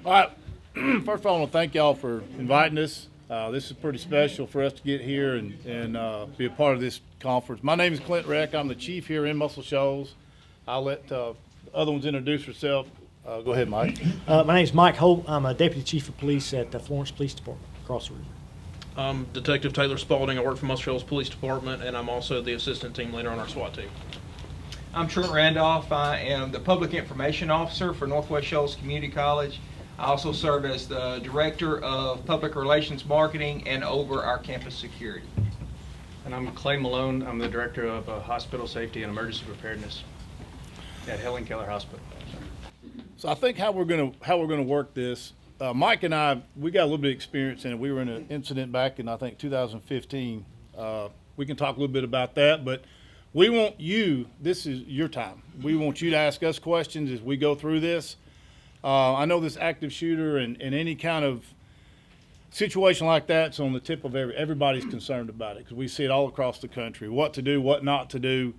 All right. First of all, I want to thank y'all for inviting us. This is pretty special for us to get here and be a part of this conference. My name is Clint Reck. I'm the chief here in Muscle Shoals. I'll let the other ones introduce herself. Go ahead, Mike. My name is Mike Holt. I'm a deputy chief of police at the Florence Police Department across the river. I'm Detective Taylor Spalding. I work for Muscle Shoals Police Department, and I'm also the assistant team leader on our SWAT team. I'm Trent Randolph. I am the Public Information Officer for Northwest Shoals Community College. I also serve as the Director of Public Relations Marketing and over our campus security. And I'm Clay Malone. I'm the Director of Hospital Safety and Emergency Preparedness at Helen Keller Hospital. So I think how we're gonna work this. Mike and I, we got a little bit of experience in it. We were in an incident back in, I think, 2015. We can talk a little bit about that, but we want you, this is your time. We want you to ask us questions as we go through this. I know this active shooter and any kind of situation like that's on the tip of everybody's concerned about it because we see it all across the country, what to do, what not to do.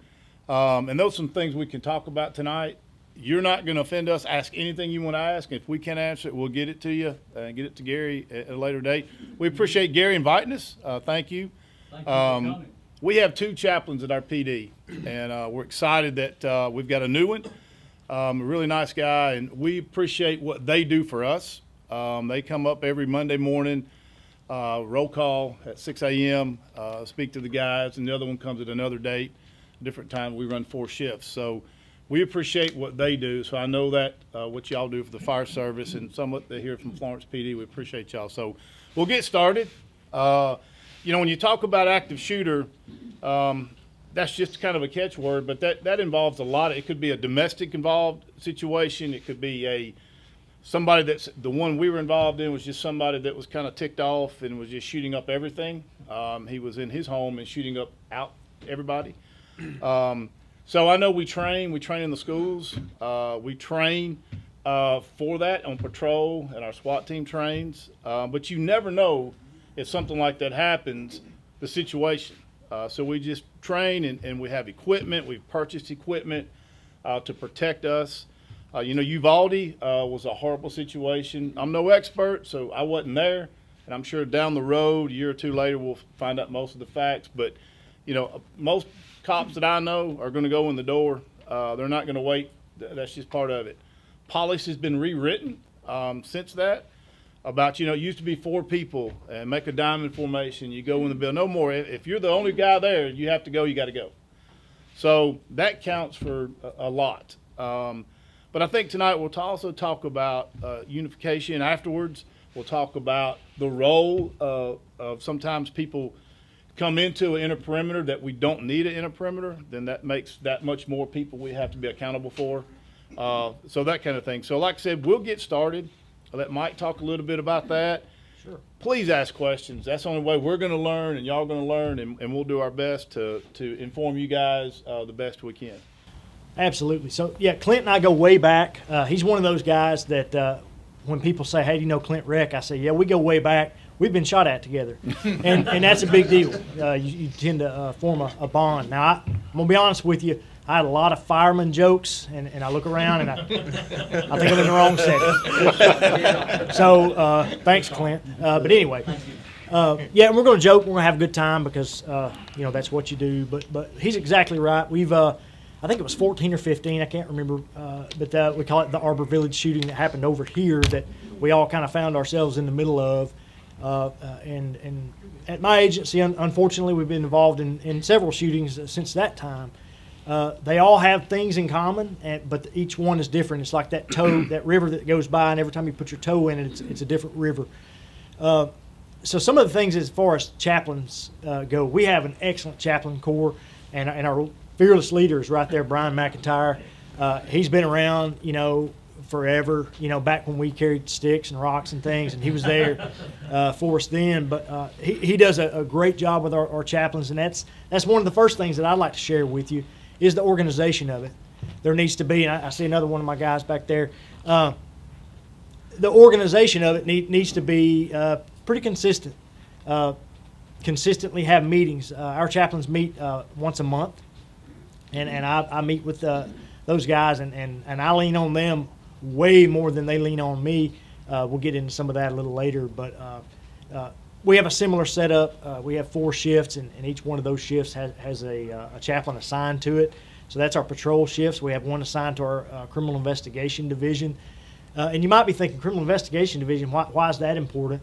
And those are some things we can talk about tonight. You're not going to offend us. Ask anything you want to ask. If we can't answer it, we'll get it to you and get it to Gary at a later date. We appreciate Gary inviting us. Thank you. Thank you for coming. We have 2 chaplains at our PD, and we're excited that we've got a new one, a really nice guy, and we appreciate what they do for us. They come up every Monday morning, roll call at 6 a.m., speak to the guys, and the other one comes at another date, different time. We run 4 shifts. So we appreciate what they do. So I know that what y'all do for the fire service and somewhat they hear from Florence PD, we appreciate y'all. So we'll get started. You know, when you talk about active shooter, that's just kind of a catchword, but that involves a lot. It could be a domestic involved situation. It could be somebody that's the one we were involved in was just somebody that was kind of ticked off and was just shooting up everything. He was in his home and shooting up out everybody. So I know we train in the schools. We train for that on patrol, and our SWAT team trains. But you never know if something like that happens, the situation. So we just train, and we have equipment. We've purchased equipment to protect us. You know, Uvalde was a horrible situation. I'm no expert, so I wasn't there. And I'm sure down the road, a year or two later, we'll find out most of the facts. But, you know, most cops that I know are going to go in the door. They're not going to wait. That's just part of it. Policy has been rewritten since that. About, you know, it used to be 4 people and make a diamond formation. You go in the bill. No more. If you're the only guy there, you have to go, you got to go. So that counts for a lot. But I think tonight we'll also talk about unification. Afterwards, we'll talk about the role of sometimes people come into an inner perimeter that we don't need an inner perimeter. Then that makes that much more people we have to be accountable for. So that kind of thing. So like I said, we'll get started. I'll let Mike talk a little bit about that. Sure. Please Please ask questions. That's the only way we're going to learn and y'all going to learn, and we'll do our best to inform you guys the best we can. Absolutely. So, yeah, Clint and I go way back. He's one of those guys that when people say, hey, do you know Clint Reck? I say, yeah, we go way back. We've been shot at together. and that's a big deal. You tend to form a bond. Now, I'm going to be honest with you. I had a lot of fireman jokes, and I look around, and I think I'm in the wrong setting. So thanks, Clint. But anyway, yeah, we're going to joke. We're going to have a good time because, you know, that's what you do. But he's exactly right. We've I think it was 14 or 15. I can't remember. But we call it the Arbor Village shooting that happened over here that we all kind of found ourselves in the middle of. And at my agency, unfortunately, we've been involved in several shootings since that time. They all have things in common, but each one is different. It's like that toe, that river that goes by, and every time you put your toe in it, it's a different river. So some of the things as far as chaplains go, we have an excellent chaplain corps, and our fearless leader is right there, Brian McIntyre. He's been around, you know, forever, you know, back when we carried sticks and rocks and things, and he was there for us then. But he does a great job with our chaplains, and that's one of the first things that I'd like to share with you is the organization of it. There needs to be, and I see another one of my guys back there, the organization of it needs to be pretty consistent. Consistently have meetings. Our chaplains meet once a month, and I meet with those guys, and I lean on them way more than they lean on me. We'll get into some of that a little later, but we have a similar setup. We have 4 shifts, and each one of those shifts has a chaplain assigned to it. So that's our patrol shifts. We have one assigned to our criminal investigation division. And you might be thinking, criminal investigation division, why is that important?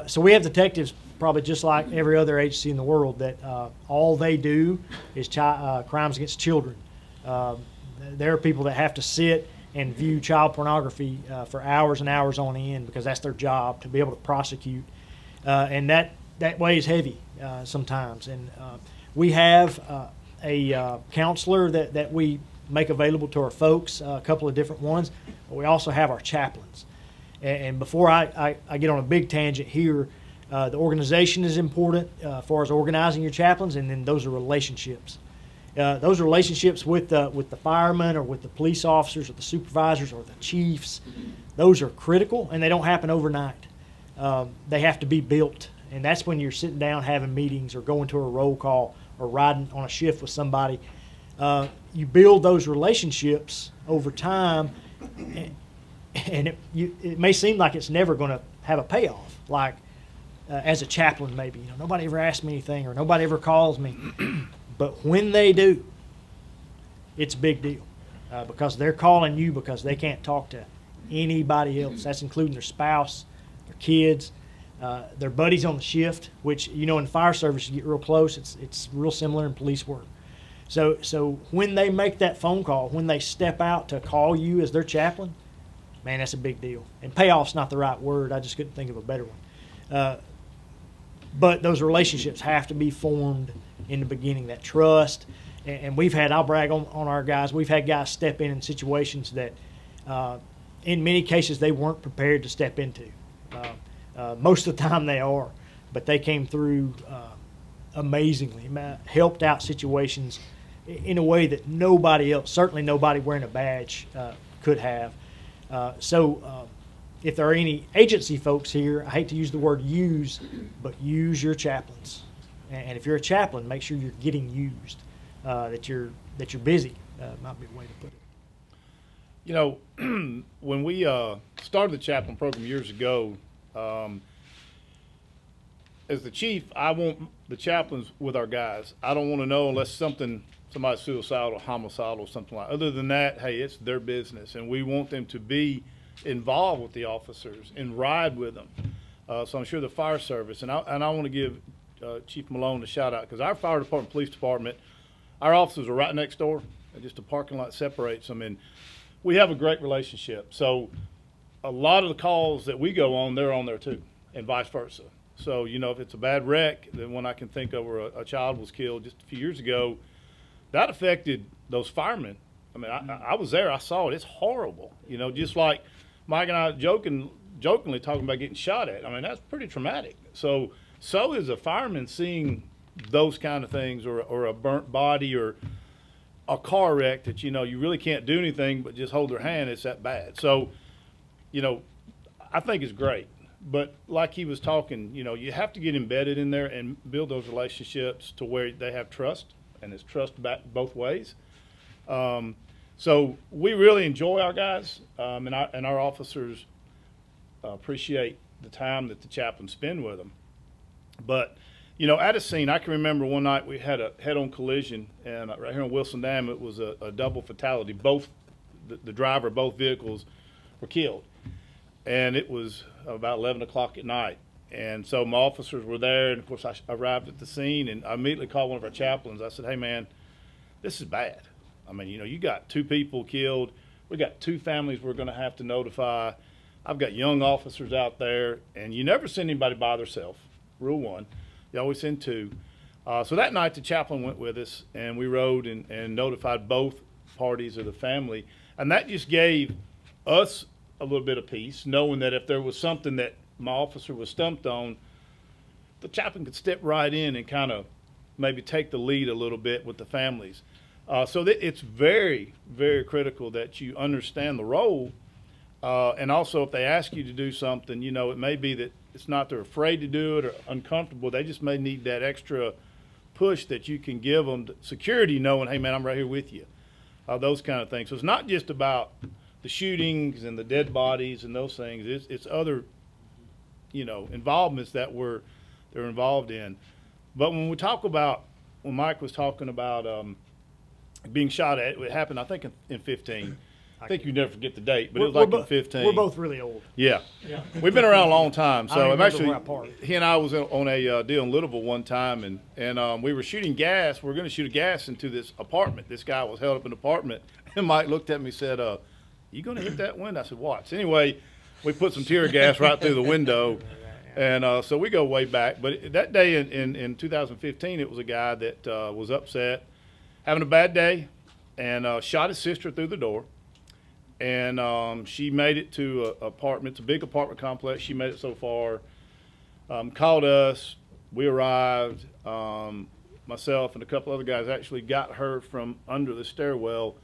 So we have detectives, probably just like every other agency in the world, that all they do is crimes against children. There are people that have to sit and view child pornography for hours and hours on end because that's their job, to be able to prosecute. And that weighs heavy sometimes. And we have a counselor that we make available to our folks, a couple of different ones. But we also have our chaplains. And before I get on a big tangent here, the organization is important as far as organizing your chaplains, and then those are relationships. Those relationships with the firemen or with the police officers or the supervisors or the chiefs, those are critical, and they don't happen overnight. They have to be built, and that's when you're sitting down having meetings or going to a roll call or riding on a shift with somebody. You build those relationships over time, and it may seem like it's never going to have a payoff. Like as a chaplain, maybe nobody ever asks me anything or nobody ever calls me, but when they do, it's a big deal because they're calling you because they can't talk to anybody else. That's including their spouse, their kids, their buddies on the shift. Which in the fire service, you get real close. It's real similar in police work. So when they make that phone call, when they step out to call you as their chaplain, man, that's a big deal. And payoff's not the right word. I just couldn't think of a better one. But those relationships have to be formed in the beginning, that trust. And we've had, I'll brag on our guys, we've had guys step in situations that in many cases they weren't prepared to step into. Most of the time they are. But they came through amazingly, helped out situations in a way that nobody else, certainly nobody wearing a badge, could have. So if there are any agency folks here, I hate to use the word use, but use your chaplains. And if you're a chaplain, make sure you're getting used, that you're busy, might be a way to put it. When we started the chaplain program years ago, as the chief, I want the chaplains with our guys. I don't want to know unless somebody's suicidal, homicidal, or something like that. Other than that, hey, it's their business, and we want them to be involved with the officers and ride with them. So I'm sure the fire service, and I want to give Chief Malone a shout out because our fire department, police department, our officers are right next door. Just a parking lot separates them, and we have a great relationship. So a lot of the calls that we go on, they're on there too, and vice versa. So, if it's a bad wreck, then when I can think of where a child was killed just a few years ago, that affected those firemen. I mean, I was there. I saw it. It's horrible. Just like Mike and I jokingly talking about getting shot at. I mean, that's pretty traumatic. So is a fireman seeing those kind of things or a burnt body or a car wreck that, you really can't do anything but just hold their hand. It's that bad. So, I think it's great. But like he was talking, you have to get embedded in there and build those relationships to where they have trust, and it's trust back both ways. So we really enjoy our guys, and our officers appreciate the time that the chaplains spend with them. But, at a scene, I can remember one night we had a head-on collision, and right here on Wilson Dam, it was a double fatality. Both the driver of both vehicles were killed. And it was about 11 o'clock at night. And so my officers were there, and of course I arrived at the scene, and I immediately called one of our chaplains. I said, hey man, this is bad. I mean, you got 2 people killed. We got 2 families we're gonna have to notify. I've got young officers out there, and you never send anybody by themselves, rule 1. You always send 2. So that night the chaplain went with us, and we rode and notified both parties of the family. And that just gave us a little bit of peace, knowing that if there was something that my officer was stumped on, the chaplain could step right in and kind of maybe take the lead a little bit with the families. So it's very, very critical that you understand the role. And also if they ask you to do something, it may be that it's not they're afraid to do it or uncomfortable. They just may need that extra push that you can give them, security, knowing, hey man, I'm right here with you. Those kind of things. So it's not just about the shootings and the dead bodies and those things. It's other, involvements that they're involved in. But when we talk about, when Mike was talking about being shot at, it happened, I think, in 15. I think you never forget the date, but it was like in 15. We're both really old. Yeah. We've been around a long time. I So don't I'm remember actually, where I parked. he and I was on a deal in Littleville one time, and we were shooting gas. We were going to shoot gas into this apartment. This guy was held up in an apartment, and Mike looked at me and said, you going to hit that window? I said, watch. Anyway, we put some tear gas right through the window, and so we go way back. But that day in 2015, it was a guy that was upset, having a bad day, and shot his sister through the door. And she made it to an apartment. It's a big apartment complex. She made it so far. Called us. We arrived. Myself and a couple other guys actually got her from under the stairwell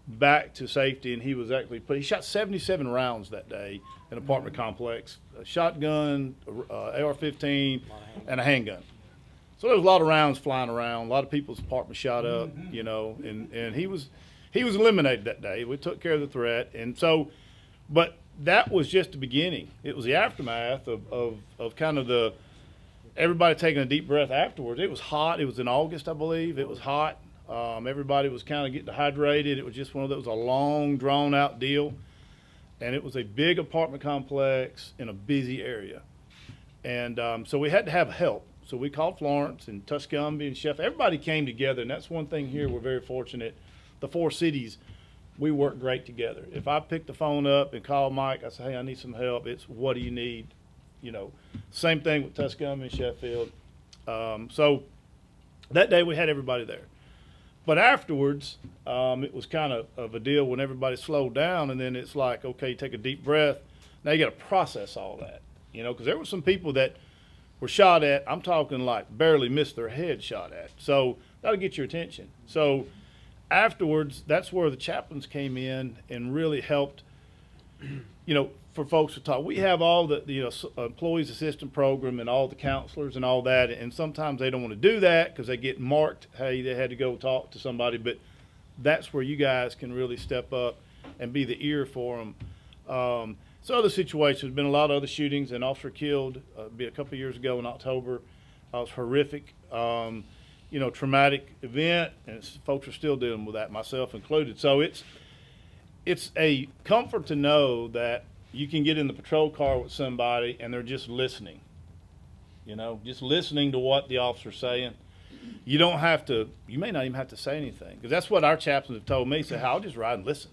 back to safety. And he was actually he shot 77 rounds that day in an apartment complex. A shotgun, AR-15, and a handgun. So there was a lot of rounds flying around. A lot of people's apartments shot up, and he was eliminated that day. We took care of the threat. And so, but that was just the beginning. It was the aftermath of kind of everybody taking a deep breath afterwards. It was hot. It was in August, I believe. It was hot. Everybody was kind of getting dehydrated. It was just one of those, a long, drawn-out deal. And it was a big apartment complex in a busy area. And so we had to have help. So we called Florence and Tuscumbia and Sheffield. Everybody came together, and that's one thing here we're very fortunate. The 4 cities, we work great together. If I pick the phone up and call Mike, I say, hey, I need some help. It's what do you need? Same thing with Tuscumbia and Sheffield. So that day we had everybody there. But afterwards, it was kind of a deal when everybody slowed down, and then it's like, okay, take a deep breath. Now you got to process all that, because there were some people that were shot at. I'm talking like barely missed their head shot at. So that'll get your attention. So afterwards, that's where the chaplains came in and really helped, for folks to talk. We have all the employees assistant program and all the counselors and all that, and sometimes they don't want to do that because they get marked, hey, they had to go talk to somebody, but that's where you guys can really step up and be the ear for them. So other situations, there's been a lot of other shootings. An officer killed a couple of years ago in October. It was horrific. Traumatic event, and folks are still dealing with that, myself included. So it's a comfort to know that you can get in the patrol car with somebody and they're just listening, just listening to what the officer's saying. You may not even have to say anything, because that's what our chaplains have told me. Say, I'll just ride and listen.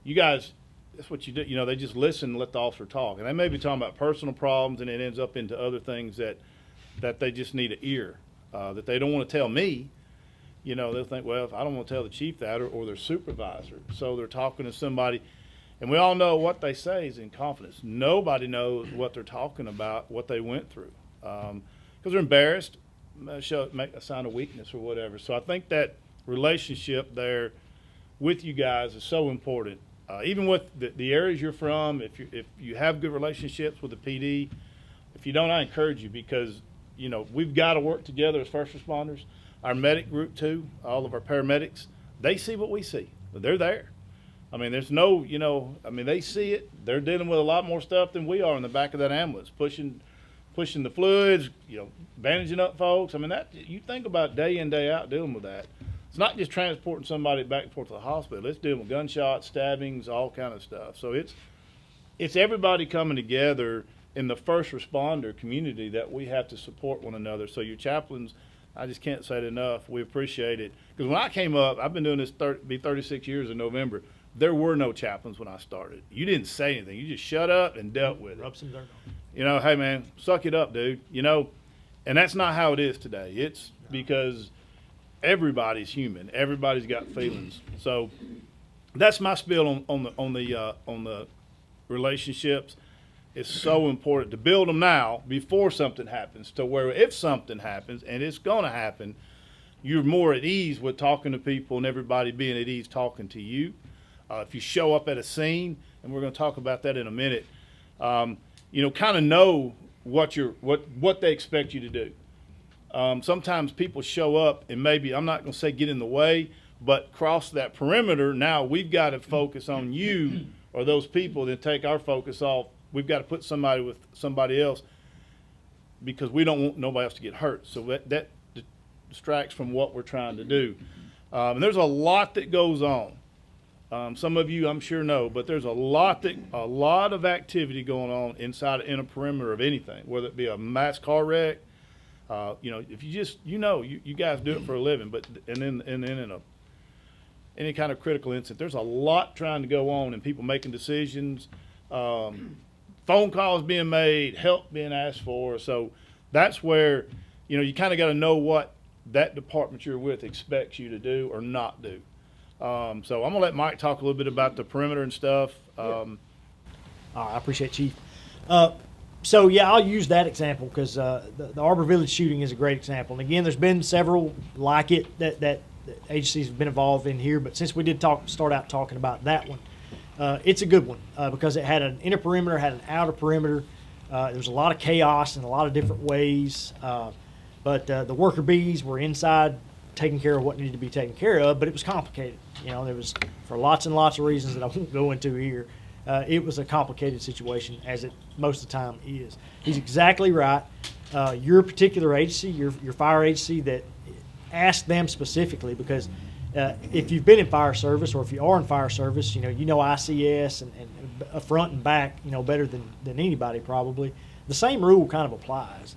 You guys, that's what you do. They just listen and let the officer talk. And they may be talking about personal problems, and it ends up into other things that they just need an ear. That they don't want to tell me, they'll think, well, if I don't want to tell the chief that or their supervisor. So they're talking to somebody, and we all know what they say is in confidence. Nobody knows what they're talking about, what they went through, because they're embarrassed, make a sign of weakness or whatever. So I think that relationship there with you guys is so important. Even with the areas you're from, if you have good relationships with the PD, if you don't, I encourage you, because we've got to work together as first responders. Our medic group too, all of our paramedics, they see what we see. They're there. I mean, there's no, they see it. They're dealing with a lot more stuff than we are in the back of that ambulance, pushing the fluids, bandaging up folks. I mean, that you think about day in, day out dealing with that. It's not just transporting somebody back and forth to the hospital. It's dealing with gunshots, stabbings, all kind of stuff. So it's everybody coming together in the first responder community that we have to support one another. So your chaplains, I just can't say it enough. We appreciate it. Because when I came up, I've been doing this 36 years in November. There were no chaplains when I started. You didn't say anything. You just shut up and dealt with it. Rub some dirt on it. Hey man, suck it up, dude. And that's not how it is today. It's because everybody's human. Everybody's got feelings. So that's my spiel on the relationships. It's so important to build them now before something happens, to where if something happens, and it's going to happen, you're more at ease with talking to people and everybody being at ease talking to you. If you show up at a scene, and we're going to talk about that in a minute, kind of know what they expect you to do. Sometimes people show up and maybe, I'm not going to say get in the way, but cross that perimeter, now we've got to focus on you or those people, then take our focus off. We've got to put somebody with somebody else because we don't want nobody else to get hurt. So that distracts from what we're trying to do. And there's a lot that goes on. Some of you, I'm sure, know, but there's a lot of activity going on in a perimeter of anything, whether it be a mass car wreck. If you just, you guys do it for a living, but and then in any kind of critical incident, there's a lot trying to go on and people making decisions, phone calls being made, help being asked for. So that's where, you kind of got to know what that department you're with expects you to do or not do. So I'm gonna let Mike talk a little bit about the perimeter and stuff. I appreciate Chief. So yeah, I'll use that example because the Arbor Village shooting is a great example. And again, there's been several like it that agencies have been involved in here. But since we did start out talking about that one, it's a good one because it had an inner perimeter, had an outer perimeter. There was a lot of chaos in a lot of different ways. But the worker bees were inside taking care of what needed to be taken care of, but it was complicated. There was, for lots and lots of reasons that I won't go into here, it was a complicated situation, as it most of the time is. He's exactly right. Your particular agency, your fire agency, that ask them specifically, because if you've been in fire service or if you are in fire service, you know ICS and front and back, better than anybody probably. The same rule kind of applies.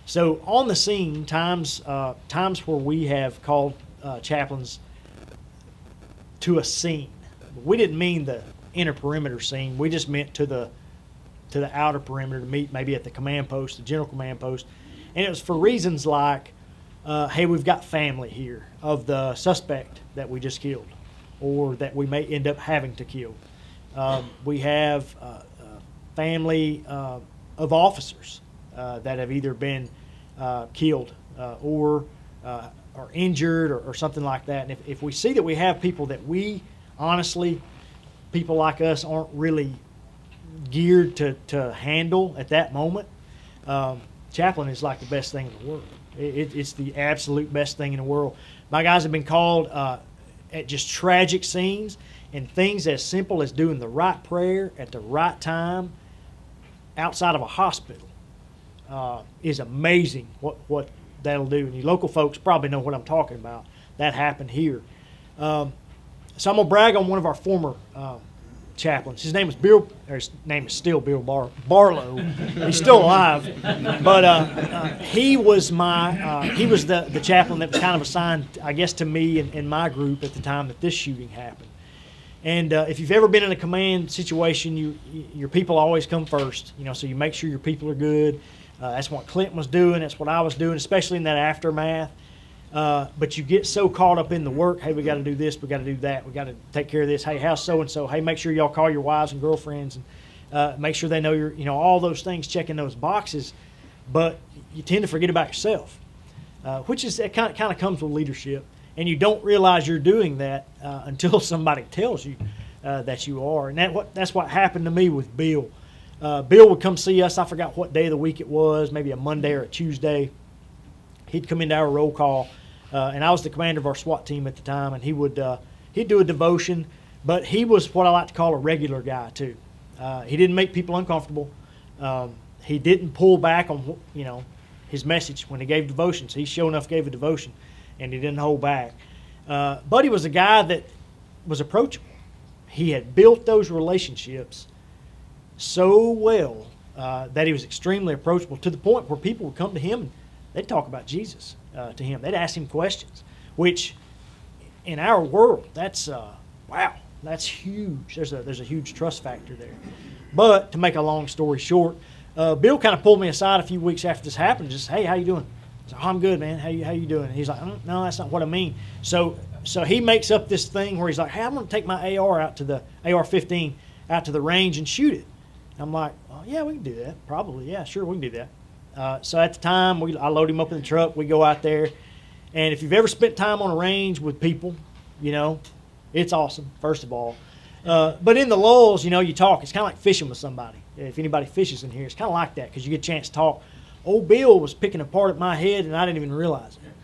So on the scene, times where we have called chaplains to a scene, we didn't mean the inner perimeter scene. We just meant to the outer perimeter to meet maybe at the command post, the general command post, and it was for reasons like, hey, we've got family here of the suspect that we just killed, or that we may end up having to kill. We have family of officers that have either been killed or are injured or something like that. And if we see that we have people that we honestly, people like us aren't really geared to handle at that moment, chaplain is like the best thing in the world. It's the absolute best thing in the world. My guys have been called at just tragic scenes, and things as simple as doing the right prayer at the right time outside of a hospital is amazing what that'll do. And you local folks probably know what I'm talking about. That happened here. So I'm going to brag on one of our former chaplains. His name is still Bill Barlow. He's still alive. But he was the chaplain that was kind of assigned, I guess, to me and my group at the time that this shooting happened. And if you've ever been in a command situation, your people always come first. So you make sure your people are good. That's what Clinton was doing. That's what I was doing, especially in that aftermath. But you get so caught up in the work. Hey, we got to do this. We got to do that. We got to take care of this. Hey, how's so and so? Hey, make sure y'all call your wives and girlfriends and make sure they know you're. All those things, checking those boxes. But you tend to forget about yourself, which is it kind of comes with leadership. And you don't realize you're doing that until somebody tells you that you are. And that's what happened to me with Bill. Bill would come see us. I forgot what day of the week it was, maybe a Monday or a Tuesday. He'd come into our roll call, and I was the commander of our SWAT team at the time. And he'd do a devotion, but he was what I like to call a regular guy too. He didn't make people uncomfortable. He didn't pull back on his message when he gave devotions. He sure enough gave a devotion, and he didn't hold back. But he was a guy that was approachable. He had built those relationships so well that he was extremely approachable, to the point where people would come to him and they'd talk about Jesus to him. They'd ask him questions, which in our world, that's wow, that's huge. There's a huge trust factor there. But to make a long story short, Bill kind of pulled me aside a few weeks after this happened. Just, hey, how you doing? I said, oh, I'm good, man. How you doing? And he's like, no, that's not what I mean. So he makes up this thing where he's like, hey, I'm going to take my AR out to the AR-15 out to the range and shoot it. And I'm like, oh, yeah, we can do that. Probably, yeah, sure, we can do that. So at the time, I load him up in the truck. We go out there. And if you've ever spent time on a range with people, it's awesome, first of all. But in the lulls, you talk. It's kind of like fishing with somebody. If anybody fishes in here, it's kind of like that because you get a chance to talk. Old Bill was picking apart at my head, and I didn't even realize it.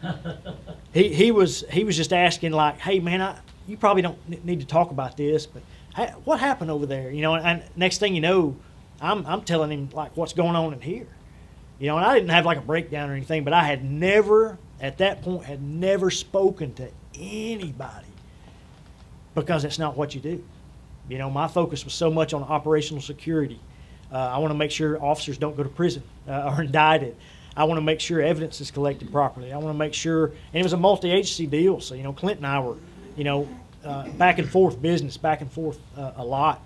he was just asking like, hey man, you probably don't need to talk about this, but hey, what happened over there? You know, and next thing you know, I'm telling him like what's going on in here. You know, and I didn't have like a breakdown or anything, but I had never, at that point, had never spoken to anybody because it's not what you do. You know, my focus was so much on operational security. I want to make sure officers don't go to prison or indicted. I want to make sure evidence is collected properly. I want to make sure, and it was a multi-agency deal, so, you know, Clint and I were, you know, back and forth business, back and forth a lot.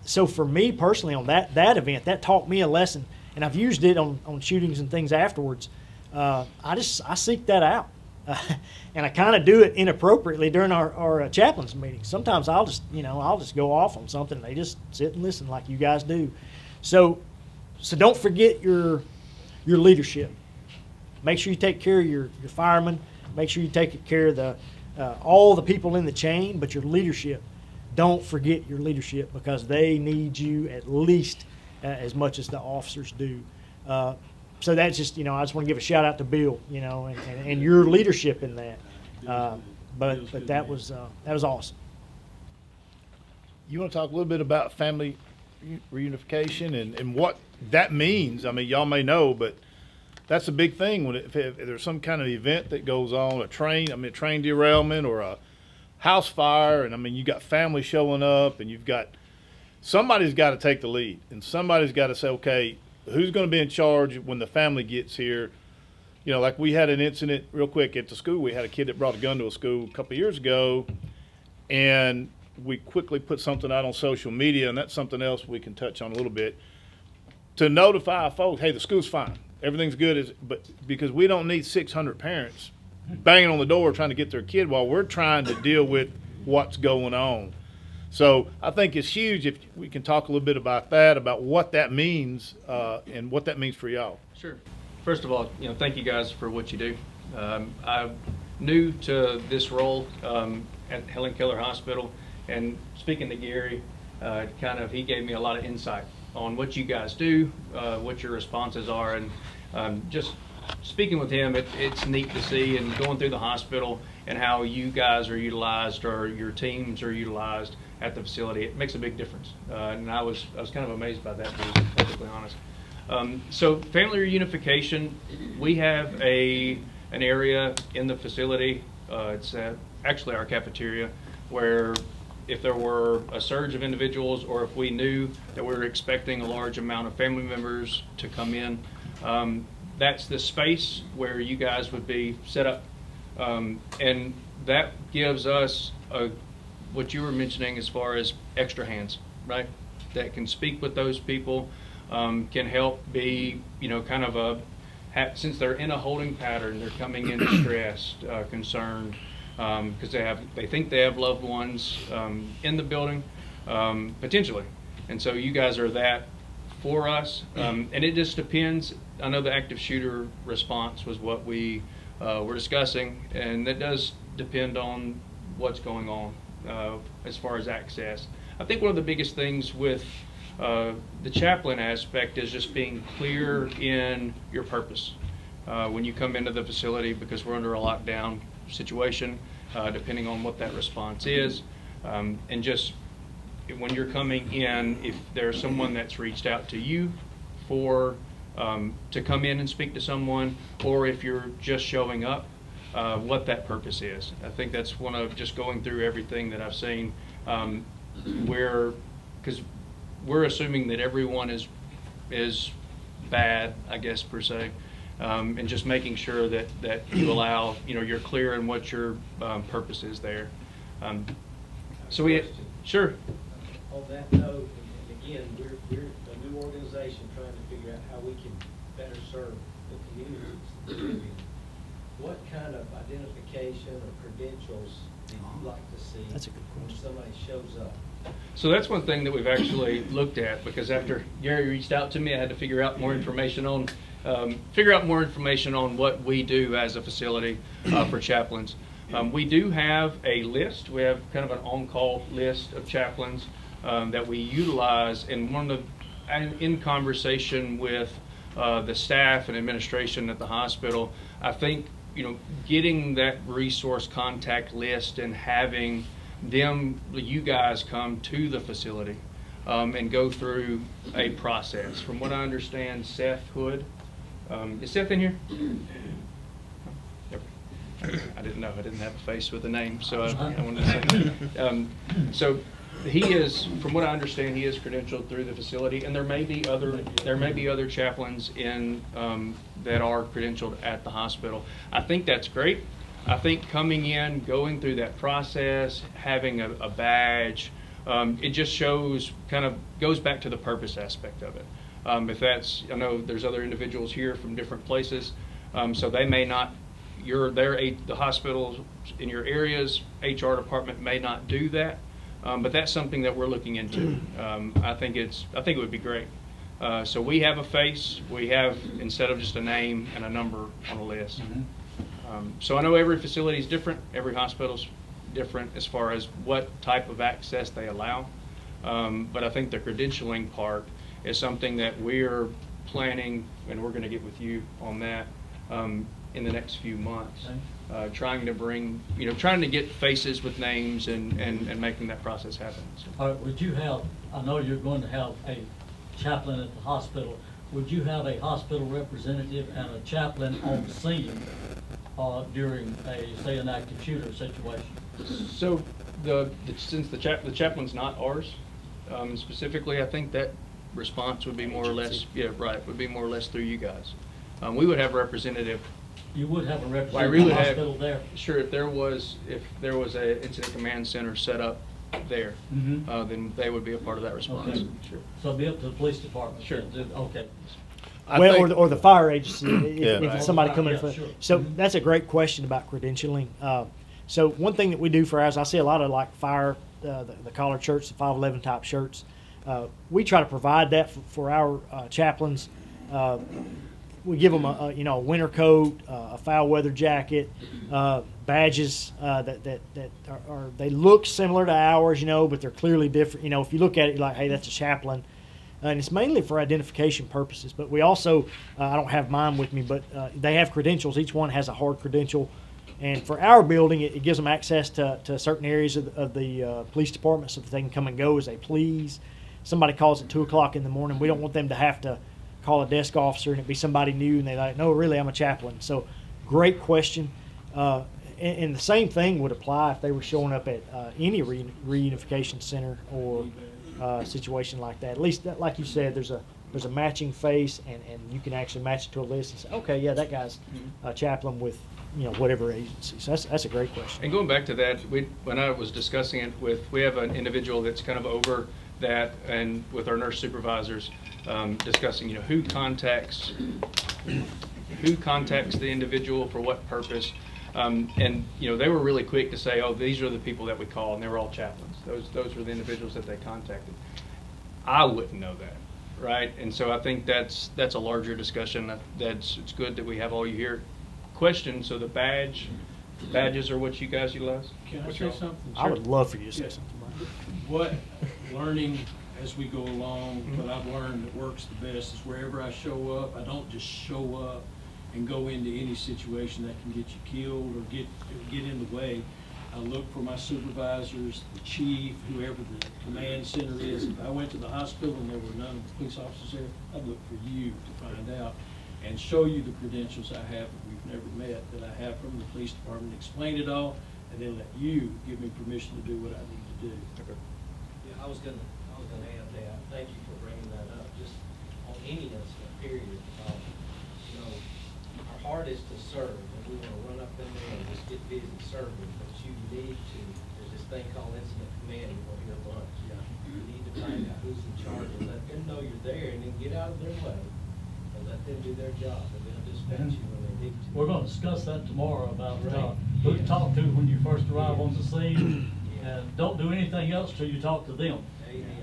So for me personally on that event, that taught me a lesson. And I've used it on shootings and things afterwards. I seek that out. And I kind of do it inappropriately during our chaplains meetings. Sometimes I'll just go off on something and they just sit and listen like you guys do. So don't forget your leadership. Make sure you take care of your firemen. Make sure you take care of all the people in the chain, but your leadership. Don't forget your leadership because they need you at least as much as the officers do. So that's just, you know, I just want to give a shout out to Bill, you know, and your leadership in that. But that was awesome. You want to talk a little bit about family reunification and what that means? I mean, y'all may know, but that's a big thing when if there's some kind of event that goes on, a train derailment or a house fire, and I mean, you got family showing up, and you've got somebody's got to take the lead, and somebody's got to say, okay, who's going to be in charge when the family gets here? You know, like we had an incident real quick at the school. We had a kid that brought a gun to a school a couple of years ago, and we quickly put something out on social media, and that's something else we can touch on a little bit, to notify folks, hey, the school's fine. Everything's good, but because we don't need 600 parents banging on the door trying to get their kid while we're trying to deal with what's going on. So I think it's huge if we can talk a little bit about that, about what that means and what that means for y'all. Sure. First of all, you know, thank you guys for what you do. I'm new to this role at Helen Keller Hospital, and speaking to Gary, he gave me a lot of insight on what you guys do, what your responses are, and just speaking with him, it's neat to see and going through the hospital and how you guys are utilized or your teams are utilized at the facility. It makes a big difference, and I was kind of amazed by that, to be perfectly honest. So family reunification, we have an area in the facility. It's actually our cafeteria, where if there were a surge of individuals or if we knew that we were expecting a large amount of family members to come in, that's the space where you guys would be set up. And that gives us what you were mentioning as far as extra hands, right? That can speak with those people, can help be, you know, kind of since they're in a holding pattern, they're coming in distressed, concerned, because they think they have loved ones in the building, potentially. And so you guys are that for us, and it just depends. I know the active shooter response was what we were discussing, and that does depend on what's going on as far as access. I think one of the biggest things with the chaplain aspect is just being clear in your purpose when you come into the facility, because we're under a lockdown situation, depending on what that response is, and just when you're coming in, if there's someone that's reached out to you for to come in and speak to someone, or if you're just showing up, what that purpose is. I think that's one of just going through everything that I've seen, because we're assuming that everyone is bad, I guess, per se, and just making sure that you allow, you know, you're clear in what your purpose is there. Sure. On that note, and again, we're a new organization trying to figure out how we can better serve the communities. What kind of identification or credentials do you like to see That's a good when question. somebody shows up? So that's one thing that we've actually looked at, because after Gary reached out to me, I had to figure out more information on what we do as a facility for chaplains. We do have a list. We have kind of an on-call list of chaplains that we utilize, and in conversation with the staff and administration at the hospital, I think, getting that resource contact list and having you guys come to the facility and go through a process. From what I understand, Seth Hood, is Seth in here? I didn't know. I didn't have a face with a name, so I wanted to say. So he is, from what I understand, he is credentialed through the facility, and there may be other chaplains in that are credentialed at the hospital. I think that's great. I think coming in, going through that process, having a badge, it just shows, kind of goes back to the purpose aspect of it. If that's, I know there's other individuals here from different places, so they may not. The hospitals in your areas, HR department may not do that, but that's something that we're looking into. I think it would be great. So we have a face. We have, instead of just a name and a number on a list. So I know every facility is different. Every hospital's different as far as what type of access they allow. But I think the credentialing part is something that we're planning, and we're going to get with you on that in the next few months. Trying to bring, trying to get faces with names and making that process happen. So. All right, would you have, I know you're going to have a chaplain at the hospital, would you have a hospital representative and a chaplain on scene during say an active shooter situation? So since the chaplain's not ours, specifically, I think that response would be more or less, would be more or less through you guys. We would have a representative. You would have a Well, I representative really in the have, hospital there? Sure, if there was a incident command center set up there, then they would be a part of that response. Okay. Sure. So it'd be up to the police department? Sure. Okay. Or the fire agency, if Yeah. it's somebody coming in. Yeah, sure. So that's a great question about credentialing. So one thing that we do for ours, I see a lot of like fire, the collar shirts, the 511 type shirts. We try to provide that for our chaplains. We give them a winter coat, a foul weather jacket, badges that are they look similar to ours, but they're clearly different. If you look at it, you're like, hey, that's a chaplain. And it's mainly for identification purposes. But we also, I don't have mine with me, but they have credentials. Each one has a hard credential. And for our building, it gives them access to certain areas of the police department so that they can come and go as they please. Somebody calls at 2 o'clock in the morning. We don't want them to have to call a desk officer and it be somebody new and they're like, no, really, I'm a chaplain. So great question. And the same thing would apply if they were showing up at any reunification center or situation like that. At least, like you said, there's a matching face, and you can actually match it to a list and say, okay, yeah, that guy's a chaplain with whatever agency. So that's a great question. And going back to that, when I was discussing it we have an individual that's kind of over that, and with our nurse supervisors, discussing who contacts the individual for what purpose. And they were really quick to say, oh, these are the people that we call, and they were all chaplains. Those were the individuals that they contacted. I wouldn't know that, right? And so I think that's a larger discussion. It's good that we have all you here. Question: so the badges are what you guys utilize? Can I say something? I would love for you to say Yeah. something, Brian. What learning as we go along, what I've learned that works the best is wherever I show up, I don't just show up and go into any situation that can get you killed or get in the way. I look for my supervisors, the chief, whoever the command center is. If I went to the hospital and there were none of the police officers there, I'd look for you to find out and show you the credentials I have that we've never met, that I have from the police department, explain it all, and then let you give me permission to do what I need to do. Okay. Yeah, I was gonna add that. Thank you for bringing that up. Just on any incident, period. Our heart is to serve, and we want to run up in there and just get busy serving. But you need to. There's this thing called incident command. You're going to hear a bunch. Yeah. You need to find out who's in charge and let them know you're there, and then get out of their way and let them do their job, and they'll dispatch you when they need to. We're going to discuss that tomorrow about Right. who to talk to when you first arrive on the scene. Yeah. And don't do anything else till you talk to them,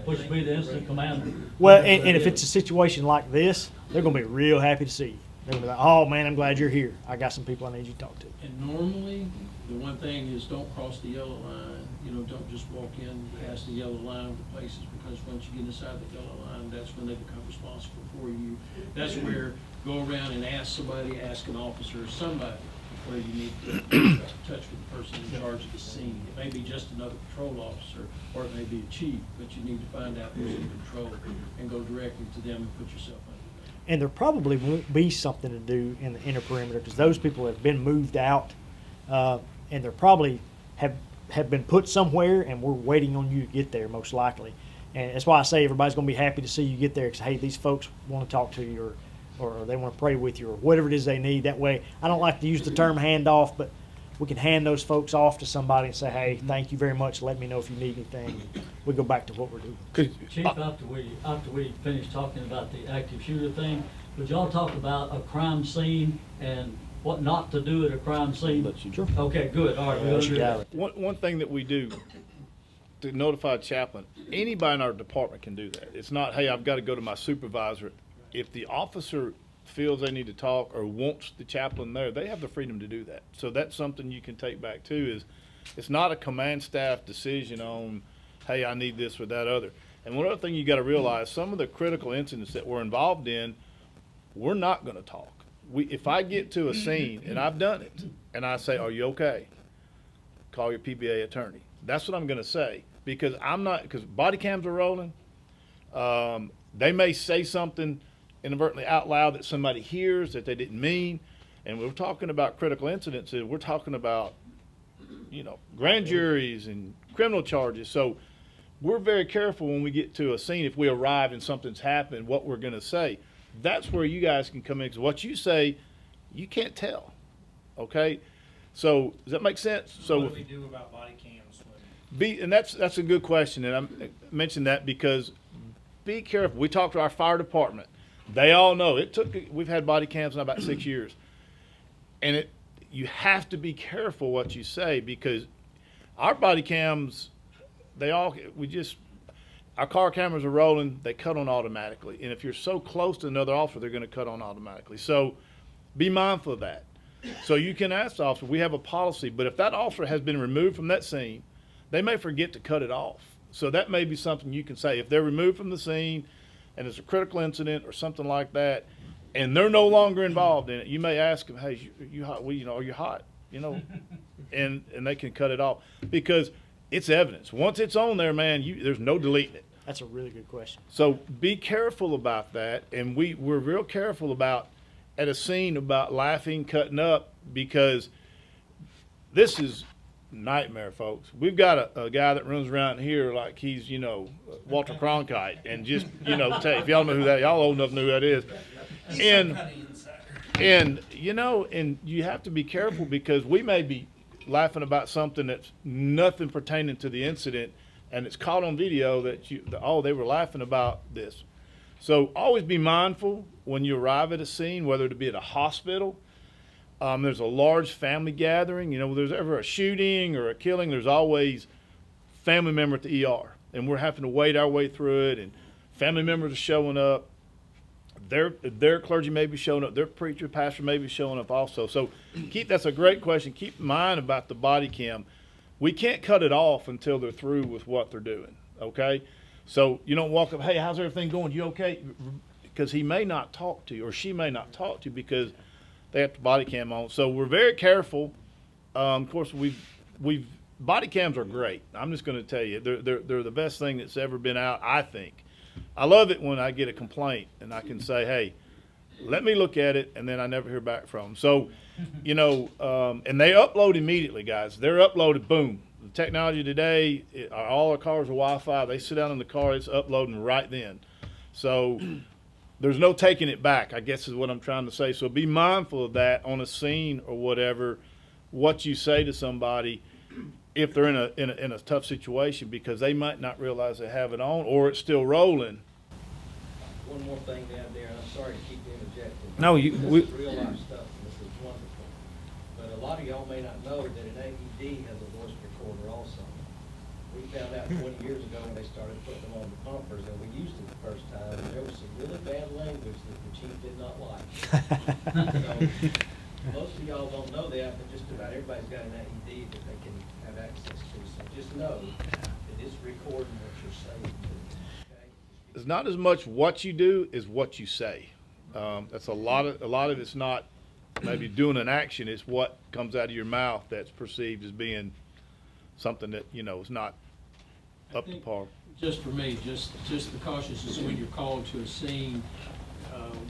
which would be the incident commander. Well, and if it's a situation like this, they're going to be real happy to see you. They're going to be like, oh, man, I'm glad you're here. I got some people I need you to talk to. And normally, the one thing is don't cross the yellow line. Don't just walk in past the yellow line to places, because once you get inside the yellow line, that's when they become responsible for you. That's where go around and ask somebody, ask an officer or somebody where you need to get in touch with the person in charge of the scene. It may be just another patrol officer, or it may be a chief, but you need to find out who's in control and go directly to them and put yourself under there. And there probably won't be something to do in the inner perimeter because those people have been moved out, and they're probably have been put somewhere, and we're waiting on you to get there most likely. And that's why I say everybody's going to be happy to see you get there because, hey, these folks want to talk to you or they want to pray with you or whatever it is they need. That way, I don't like to use the term handoff, but we can hand those folks off to somebody and say, hey, thank you very much. Let me know if you need anything. We go back to what we're doing. Chief, after we finish talking about the active shooter thing, would y'all talk about a crime scene and what not to do at a crime scene? Sure. Okay, good. All right. we're gonna do that. One thing that we do to notify a chaplain, anybody in our department can do that. It's not, hey, I've got to go to my supervisor. If the officer feels they need to talk or wants the chaplain there, they have the freedom to do that. So that's something you can take back too, is it's not a command staff decision on, hey, I need this or that other. And one other thing you got to realize, some of the critical incidents that we're involved in, we're not going to talk. If I get to a scene, and I've done it, and I say, are you okay? Call your PBA attorney. That's what I'm going to say, because because body cams are rolling. They may say something inadvertently out loud that somebody hears that they didn't mean. And we're talking about critical incidents. We're talking about, grand juries and criminal charges. So we're very careful when we get to a scene, if we arrive and something's happened, what we're going to say. That's where you guys can come in, because what you say, you can't tell. Okay? So does that make sense? So What do we do about body cams? and that's a good question, and I mentioned that because be careful. We talked to our fire department. They all know we've had body cams in about 6 years, and you have to be careful what you say, because our body cams, our car cameras are rolling, they cut on automatically. And if you're so close to another officer, they're going to cut on automatically. So be mindful of that. So you can ask the officer, we have a policy, but if that officer has been removed from that scene, they may forget to cut it off. So that may be something you can say. If they're removed from the scene and it's a critical incident or something like that, and they're no longer involved in it, you may ask them, hey, you hot? Well, are you hot? And they can cut it off, because it's evidence. Once it's on there, man, there's no deleting it. That's a really good question. So be careful about that, and we're real careful about at a scene about laughing, cutting up, because this is nightmare, folks. We've got a guy that runs around here like he's Walter Cronkite, and just if y'all know who that, y'all old enough to know who that is, and you have to be careful, because we may be laughing about something that's nothing pertaining to the incident, and it's caught on video that they were laughing about this. So always be mindful when you arrive at a scene, whether it be at a hospital, there's a large family gathering. There's ever a shooting or a killing, there's always family member at the ER, and we're having to wade our way through it, and family members are showing up. Their clergy may be showing up. Their preacher, pastor may be showing up also. So that's a great question. Keep in mind about the body cam. We can't cut it off until they're through with what they're doing, okay? So you don't walk up, hey, how's everything going? You okay? Because he may not talk to you, or she may not talk to you, because they have the body cam on. So we're very careful. Of course, body cams are great. I'm just going to tell you, they're the best thing that's ever been out, I think. I love it when I get a complaint and I can say, hey, let me look at it, and then I never hear back from them. So, and they upload immediately, guys. They're uploaded, boom. The technology today, all our cars are Wi-Fi. They sit down in the car, it's uploading right then. So there's no taking it back, I guess is what I'm trying to say. So be mindful of that on a scene or whatever, what you say to somebody if they're in a tough situation, because they might not realize they have it on, or it's still rolling. One more thing down there, and I'm sorry to keep interjecting. No, This is real life stuff, and this is wonderful. But a lot of y'all may not know that an AED has a voice recorder also. We found out 20 years ago when they started putting them on the pumpers, and we used it the first time, and there was some really bad language that the chief did not like. So most of y'all don't know that, but just about everybody's got an AED that they can have access to. So just know that it's recording what you're saying. Okay? It's not as much what you do as what you say. That's a lot of it's not maybe doing an action, it's what comes out of your mouth that's perceived as being something that, is not I up to think par. Just for me, just the cautiousness when you're called to a scene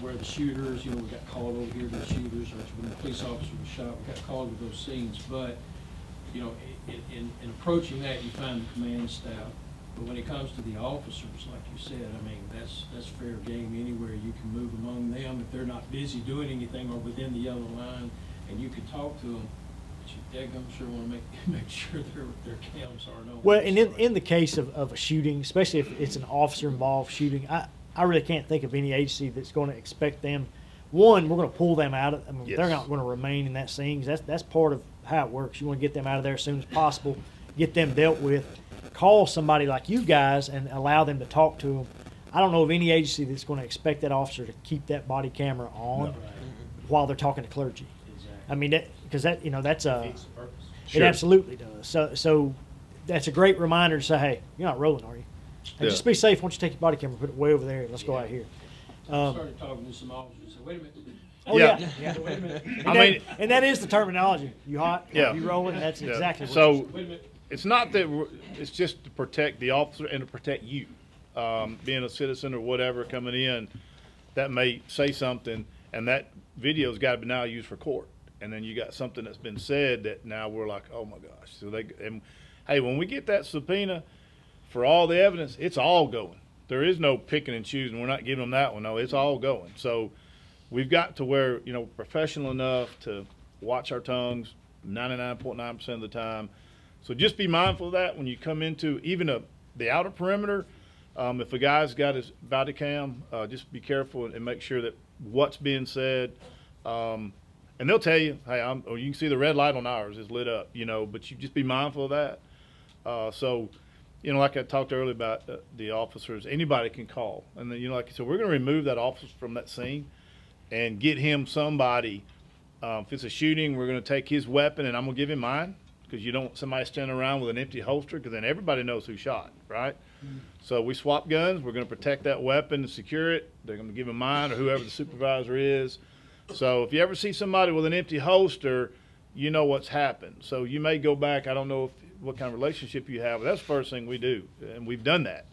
where the shooters, we got called over here to the shooters, or when the police officer was shot, we got called to those scenes. But, in approaching that, you find the command staff. But when it comes to the officers, like you said, I mean, that's fair game anywhere. You can move among them if they're not busy doing anything or within the yellow line, and you can talk to them. But you daggum sure want to make sure their cams are known. Well, and in the case of a shooting, especially if it's an officer-involved shooting, I really can't think of any agency that's going to expect them. One, we're going to pull them out. Yes. They're not going to remain in that scene. That's part of how it works. You want to get them out of there as soon as possible, get them dealt with. Call somebody like you guys and allow them to talk to them. I don't know of any agency that's going to expect that officer to keep that body camera on while they're talking to clergy. Exactly. I mean, because that's a Defeats the purpose. it absolutely does. So that's a great reminder to say, hey, you're not rolling, are you? And Yeah. just be safe. Why don't you take your body camera, put it way over there, and let's go out here. I started talking to some officers and said, wait a minute. Oh Yeah. yeah. Wait a minute. And that is the terminology. You hot? Yeah. You rolling? That's Yeah. exactly what. So Wait a minute. it's not that it's just to protect the officer and to protect you, being a citizen or whatever coming in that may say something, and that video's got to be now used for court. And then you got something that's been said that now we're like, oh my gosh. So hey, when we get that subpoena for all the evidence, it's all going. There is no picking and choosing. We're not giving them that one. No, it's all going. So we've got to where, professional enough to watch our tongues 99.9% of the time. So just be mindful of that when you come into even the outer perimeter. If a guy's got his body cam, just be careful and make sure that what's being said. And they'll tell you, hey, or you can see the red light on ours is lit up, but you just be mindful of that. So, like I talked earlier about the officers, anybody can call. And then, like I said, we're going to remove that officer from that scene and get him somebody. If it's a shooting, we're going to take his weapon and I'm going to give him mine, because you don't want somebody standing around with an empty holster, because then everybody knows who shot, right? Mm-hmm. So we swap guns. We're going to protect that weapon and secure it. They're going to give him mine or whoever the supervisor is. So if you ever see somebody with an empty holster, you know what's happened. So you may go back. I don't know what kind of relationship you have, but that's the first thing we do, and we've done that,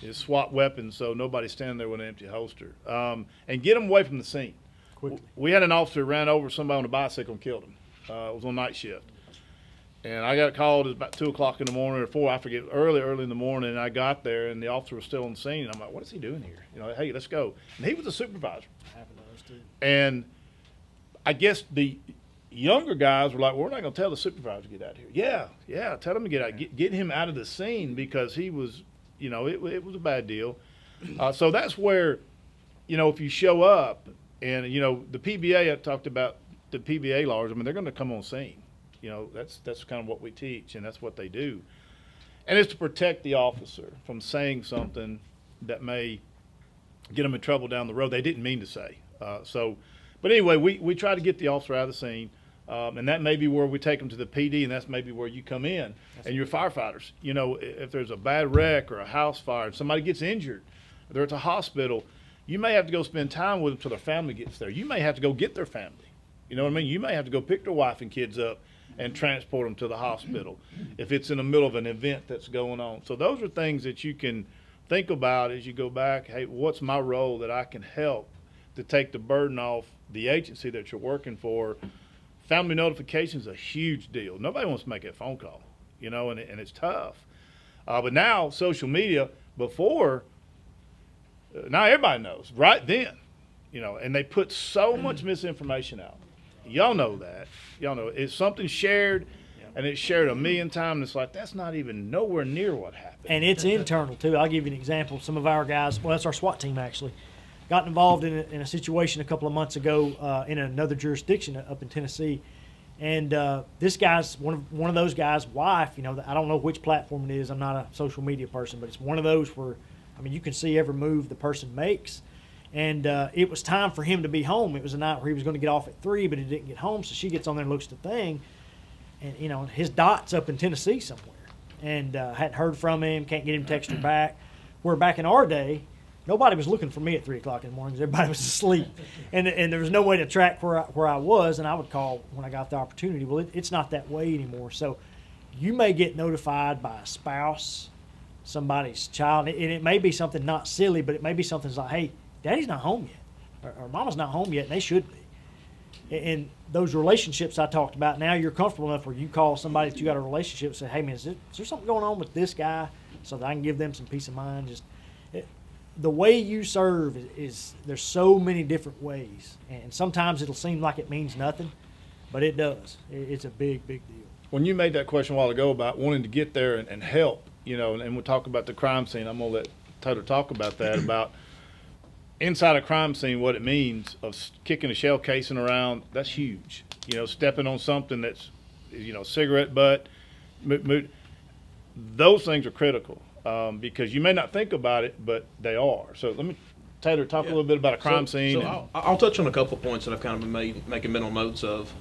is swap weapons so nobody's standing there with an empty holster. And get them away from the scene. Quickly. We had an officer who ran over somebody on a bicycle and killed him. It was on night shift. And I got called, it was about 2 o'clock in the morning or 4, I forget, early in the morning, and I got there, and the officer was still on the scene, and I'm like, what is he doing here? Hey, let's go. And he was a supervisor. And I guess the younger guys were like, well, we're not going to tell the supervisor to get out of here. Yeah, tell him to get out. Get him out of the scene, because he was, it was a bad deal. So that's where, if you show up, and, the PBA, I talked about the PBA lawyers, they're going to come on scene. That's kind of what we teach, and that's what they do. And it's to protect the officer from saying something that may get them in trouble down the road they didn't mean to say. But anyway, we try to get the officer out of the scene, and that may be where we take them to the PD, and that's maybe where you come in. And your firefighters, if there's a bad wreck or a house fire, and somebody gets injured, or they're at the hospital, you may have to go spend time with them till their family gets there. You may have to go get their family. You know what I mean? You may have to go pick their wife and kids up and transport them to the hospital if it's in the middle of an event that's going on. So those are things that you can think about as you go back. Hey, what's my role that I can help to take the burden off the agency that you're working for? Family notification is a huge deal. Nobody wants to make that phone call, and it's tough. But now social media, before, now everybody knows right then, and they put so much misinformation out. Y'all know that. Y'all know it's something shared, and it's shared 1,000,000 times. It's like, that's not even nowhere near what happened. And it's internal too. I'll give you an example. Some of our guys, well, that's our SWAT team actually, got involved in a situation a couple of months ago in another jurisdiction up in Tennessee, and this guy's one of those guys' wife. I don't know which platform it is. I'm not a social media person, but it's one of those where, you can see every move the person makes. And it was time for him to be home. It was a night where he was going to get off at 3, but he didn't get home. So she gets on there and looks at the thing, and his dot's up in Tennessee somewhere, and hadn't heard from him. Can't get him to text her back. Where back in our day, nobody was looking for me at 3 o'clock in the morning 'cause everybody was asleep. And there was no way to track where I was, and I would call when I got the opportunity. Well, it's not that way anymore. So you may get notified by a spouse, somebody's child, and it may be something not silly, but it may be something like, hey, daddy's not home yet, or mama's not home yet, and they should be. And those relationships I talked about, now you're comfortable enough where you call somebody that you got a relationship and say, hey, man, is there something going on with this guy so that I can give them some peace of mind? The way you serve is there's so many different ways. And sometimes it'll seem like it means nothing, but it does. It's a big, big deal. When you made that question a while ago about wanting to get there and help, and we'll talk about the crime scene, I'm going to let Taylor talk about that, about inside a crime scene, what it means of kicking a shell casing around. That's huge. Stepping on something that's, cigarette butt, those things are critical because you may not think about it, but they are. So Taylor, talk a little bit about a crime scene. So I'll touch on a couple points that I've kind of been making mental notes of.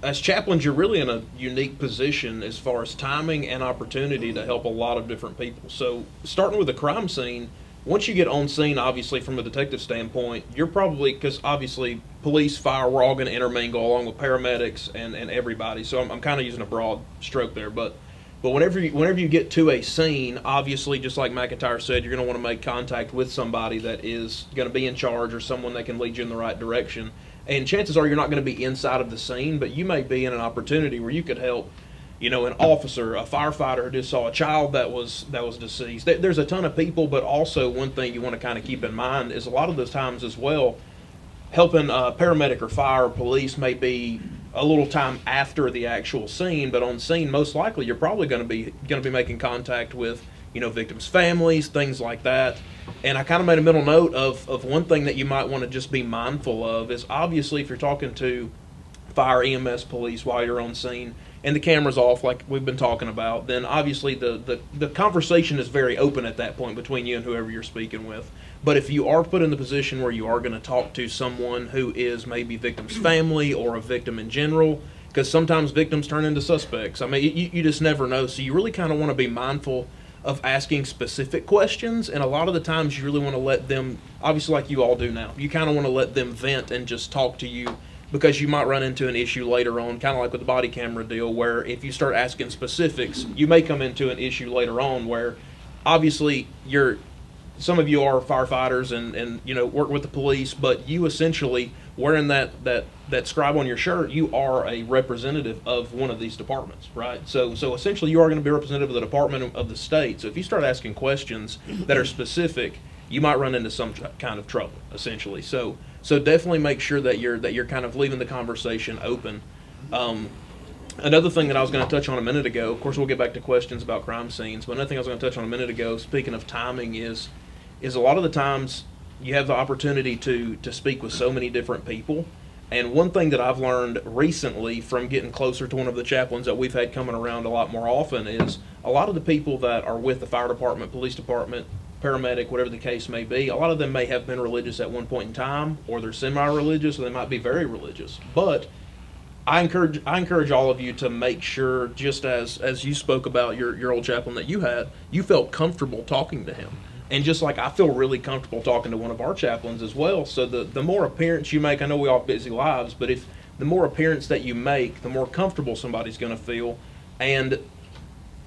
As chaplains, you're really in a unique position as far as timing and opportunity to help a lot of different people. So starting with the crime scene, once you get on scene, obviously from a detective standpoint, you're probably, because obviously police, fire, we're all going to intermingle along with paramedics and everybody. So I'm kind of using a broad stroke there, but whenever you get to a scene, obviously, just like McIntyre said, you're going to want to make contact with somebody that is going to be in charge or someone that can lead you in the right direction. And chances are you're not going to be inside of the scene, but you may be in an opportunity where you could help, an officer, a firefighter who just saw a child that was deceased. There's a ton of people, but also one thing you want to kind of keep in mind is a lot of those times as well, helping a paramedic or fire or police may be a little time after the actual scene, but on scene, most likely you're probably going to be making contact with, victims' families, things like that. And I kind of made a mental note of one thing that you might want to just be mindful of is obviously if you're talking to fire, EMS, police while you're on scene and the camera's off like we've been talking about, then obviously the conversation is very open at that point between you and whoever you're speaking with. But if you are put in the position where you are going to talk to someone who is maybe victim's family or a victim in general, because sometimes victims turn into suspects. I mean, you just never know. So you really kind of want to be mindful of asking specific questions, and a lot of the times you really want to let them, obviously like you all do now, you kind of want to let them vent and just talk to you, because you might run into an issue later on, kind of like with the body camera deal, where if you start asking specifics, you may come into an issue later on where obviously some of you are firefighters and work with the police, but you essentially wearing that scribe on your shirt, you are a representative of one of these departments, right? So essentially you are going to be a representative of the department of the state. So if you start asking questions that are specific, you might run into some kind of trouble, essentially. So definitely make sure that you're kind of leaving the conversation open. Another thing that I was going to touch on a minute ago, of course we'll get back to questions about crime scenes, but another thing I was going to touch on a minute ago, speaking of timing, is a lot of the times you have the opportunity to speak with so many different people. And one thing that I've learned recently from getting closer to one of the chaplains that we've had coming around a lot more often is a lot of the people that are with the fire department, police department, paramedic, whatever the case may be, a lot of them may have been religious at one point in time, or they're semi-religious, or they might be very religious. But I encourage all of you to make sure, just as you spoke about your old chaplain that you felt comfortable talking to him. And just like I feel really comfortable talking to one of our chaplains as well. So the more appearance you make, I know we all have busy lives, but if the more appearance that you make, the more comfortable somebody's going to feel. And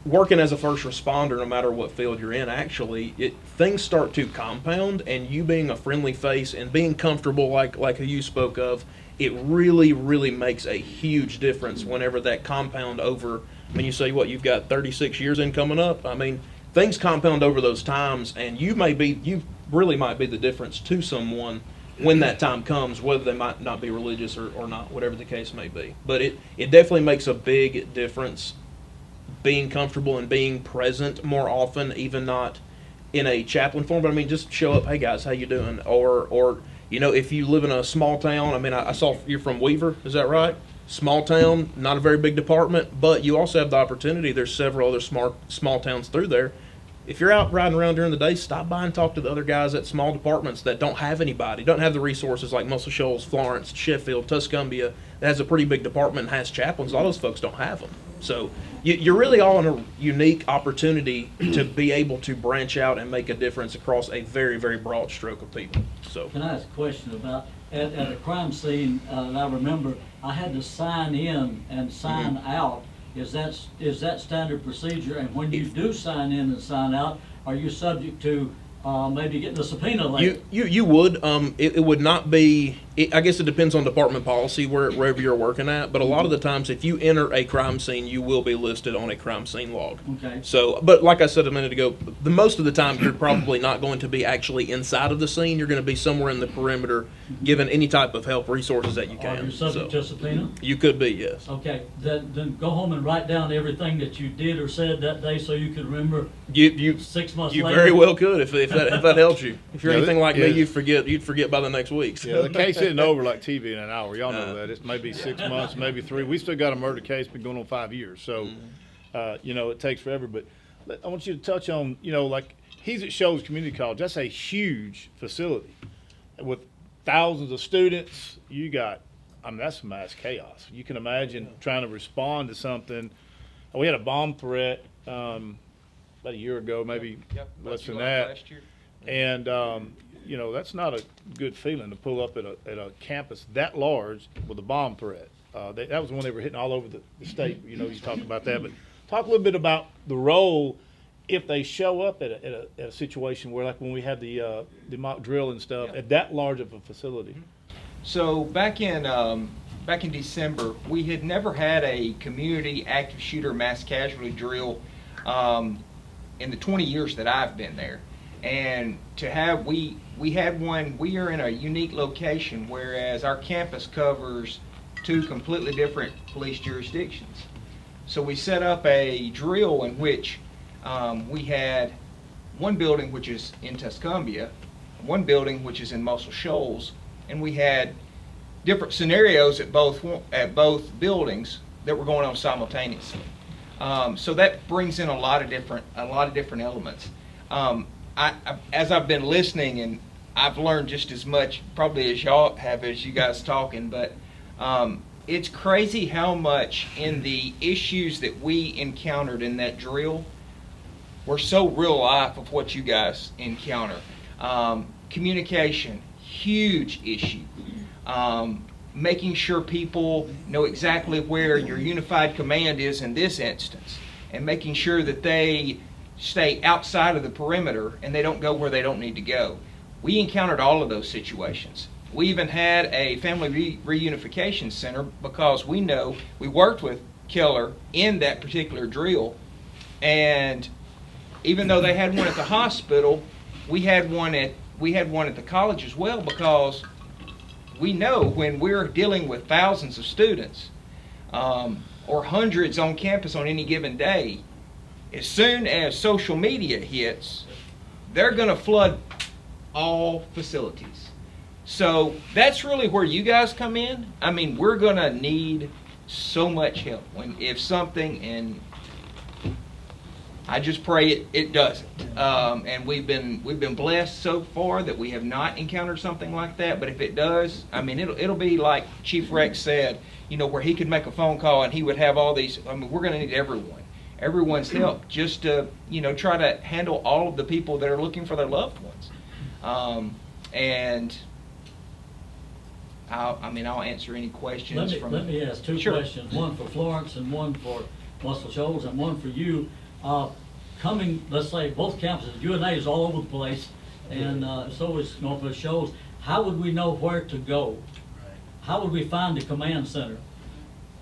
working as a first responder, no matter what field you're in, actually, things start to compound, and you being a friendly face and being comfortable like who you spoke of, it really, really makes a huge difference whenever that compound over, I mean, you say what, you've got 36 years in coming up? I mean, things compound over those times, and you really might be the difference to someone when that time comes, whether they might not be religious or not, whatever the case may be. But it definitely makes a big difference being comfortable and being present more often, even not in a chaplain form, but I mean, just show up, hey guys, how you doing? Or if you live in a small town, I mean, I saw you're from Weaver, is that right? Small town, not a very big department, but you also have the opportunity, there's several other small towns through there. If you're out riding around during the day, stop by and talk to the other guys at small departments that don't have anybody, don't have the resources like Muscle Shoals, Florence, Sheffield, Tuscumbia, that has a pretty big department and has chaplains. A lot of those folks don't have them. So you're really all in a unique opportunity to be able to branch out and make a difference across a very, very broad stroke of people. So Can I ask a question about, at a crime scene, I remember I had to sign in and sign out. Is that standard procedure? And when you do sign in and sign out, are you subject to maybe getting a subpoena later? You would. It would not be. I guess it depends on department policy wherever you're working at. But a lot of the times, if you enter a crime scene, you will be listed on a crime scene log. Okay. So, but like I said a minute ago, the most of the time you're probably not going to be actually inside of the scene. You're going to be somewhere in the perimeter, given any type of help resources that you Are can. you subject to a subpoena? You could be, yes. Okay, then go home and write down everything that you did or said that day so you could remember You 6 months you later. very well could if that helps you. If you're Yeah, anything like me, yeah. you'd forget by the next week. So. Yeah, the case isn't over like TV in an hour. Y'all know that. It's maybe 6 months, maybe 3. We still got a murder case been going on 5 years. So, it takes forever. But I want you to touch on, like he's at Shoals Community College. That's a huge facility with thousands of students. That's mass chaos. You can imagine trying to respond to something. We had a bomb threat about a year ago, maybe less than that. Last year. And, that's not a good feeling to pull up at a campus that large with a bomb threat. That was when they were hitting all over the state. You talk about that. But talk a little bit about the role if they show up at a situation where, like when we had the mock drill and stuff, at that large of a facility. So back in December, we had never had a community active shooter mass casualty drill in the 20 years that I've been there. And we had one. We are in a unique location, whereas our campus covers 2 completely different police jurisdictions. So we set up a drill in which we had one building which is in Tuscumbia, one building which is in Muscle Shoals, and we had different scenarios at both buildings that were going on simultaneously. So that brings in a lot of different elements. As I've been listening, and I've learned just as much probably as y'all have as you guys talking, but it's crazy how much in the issues that we encountered in that drill were so real life of what you guys encounter. Communication, huge issue. Making sure people know exactly where your unified command is in this instance, and making sure that they stay outside of the perimeter and they don't go where they don't need to go. We encountered all of those situations. We even had a family reunification center because we know we worked with Keller in that particular drill, and even though they had one at the hospital, we had one at the college as well, because we know when we're dealing with thousands of students or hundreds on campus on any given day, as soon as social media hits, they're going to flood all facilities. So that's really where you guys come in. I mean, we're going to need so much help if something, and I just pray it doesn't. And we've been blessed so far that we have not encountered something like that. But if it does, I mean, it'll be like Chief Rex said, where he could make a phone call and he would have all these. I mean, we're going to need everyone's help just to try to handle all of the people that are looking for their loved ones. And I'll answer any questions. Let me ask 2 Sure. questions, one for Florence and one for Muscle Shoals and one for you. Let's say both campuses, UNA is all over the place, and so is Northwest Shoals. How would we know where to go? How would we find the command center?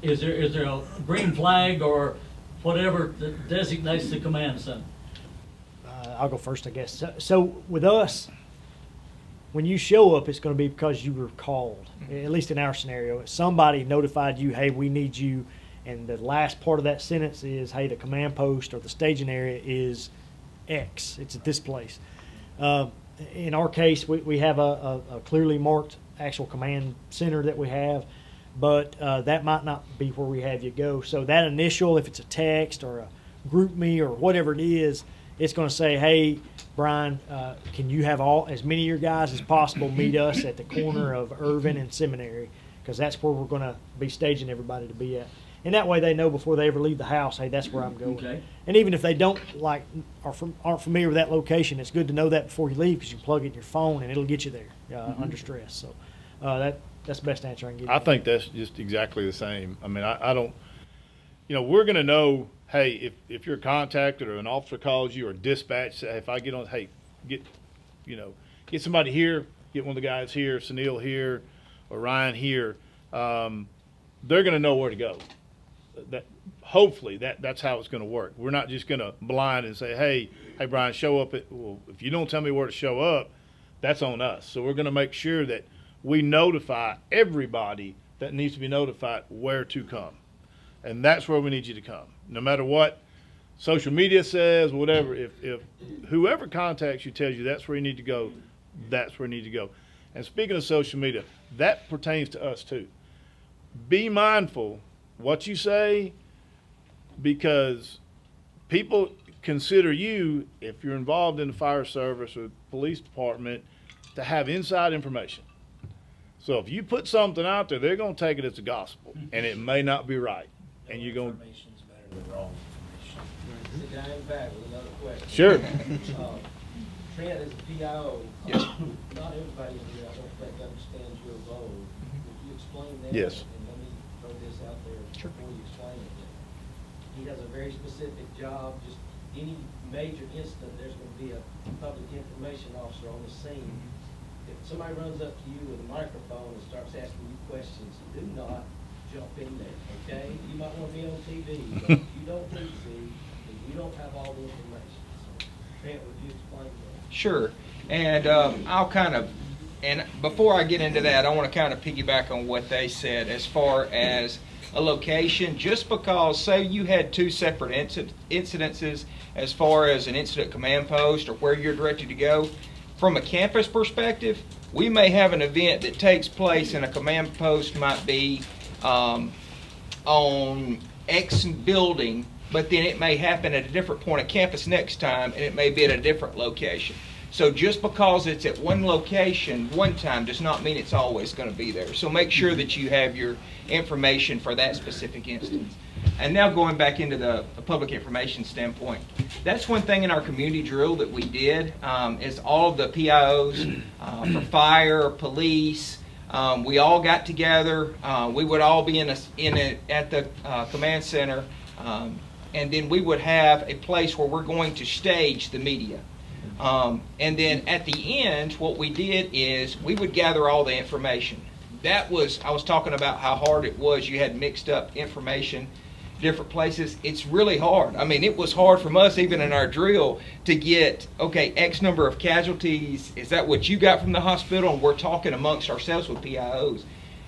Is there a green flag or whatever that designates the command center? I'll go first, I guess. So with us, when you show up, it's going to be because you were called, at least in our scenario. Somebody notified you, hey, we need you. And the last part of that sentence is, hey, the command post or the staging area is X. It's at this place. In our case, we have a clearly marked actual command center that we have, but that might not be where we have you go. So that initial, if it's a text or a group me or whatever it is, it's going to say, hey, Brian, can you have as many of your guys as possible meet us at the corner of Irvin and Seminary, because that's where we're going to be staging everybody to be at. And that way they know before they ever leave the house, hey, that's where I'm going. Okay. And even if they don't aren't familiar with that location, it's good to know that before you leave, because you can plug it in your phone and it'll get you there under stress. So that's the best answer I can give you. I think that's just exactly the same. I mean, I don't, we're going to know, hey, if you're contacted or an officer calls you or dispatch, say, if I get on, hey, get somebody here, get one of the guys here, Sunil here, or Ryan here, they're going to know where to go. Hopefully that's how it's going to work. We're not just going to blind and say, hey Brian, show up well, if you don't tell me where to show up, that's on us. So we're going to make sure that we notify everybody that needs to be notified where to come. And that's where we need you to come. No matter what social media says, whatever, if whoever contacts you tells you that's where you need to go, that's where you need to go. And speaking of social media, that pertains to us too. Be mindful what you say, because people consider you, if you're involved in the fire service or police department, to have inside information. So if you put something out there, they're going to take it as a gospel, and it may not be right. And you're going Information's better than wrong information. Sit down back with another question. Sure. Trent is the PIO. Yes. Not everybody in here, I don't think, understands your role. Would you explain that? Yes. And let me throw this out there before you explain it. He does a very specific job. Just any major incident, there's going to be a public information officer on the scene. If somebody runs up to you with a microphone and starts asking you questions, do not jump in there, okay? You might want to be on TV, but you don't need to be, because you don't have all the information. So, Trent, would you explain that? Sure. And and before I get into that, I want to kind of piggyback on what they said as far as a location. Just because, say you had two separate incidences as far as an incident command post or where you're directed to go, from a campus perspective, we may have an event that takes place in a command post, might be on X building, but then it may happen at a different point of campus next time, and it may be at a different location. So just because it's at one location one time does not mean it's always going to be there. So make sure that you have your information for that specific instance. And now going back into the public information standpoint, that's one thing in our community drill that we did, is all of the PIOs for fire, police, we all got together. We would all be at the command center, and then we would have a place where we're going to stage the media. And then at the end, what we did is we would gather all the information. I was talking about how hard it was. You had mixed up information, different places. It's really hard. I mean, it was hard from us, even in our drill, to get, okay, X number of casualties. Is that what you got from the hospital? And we're talking amongst ourselves with PIOs.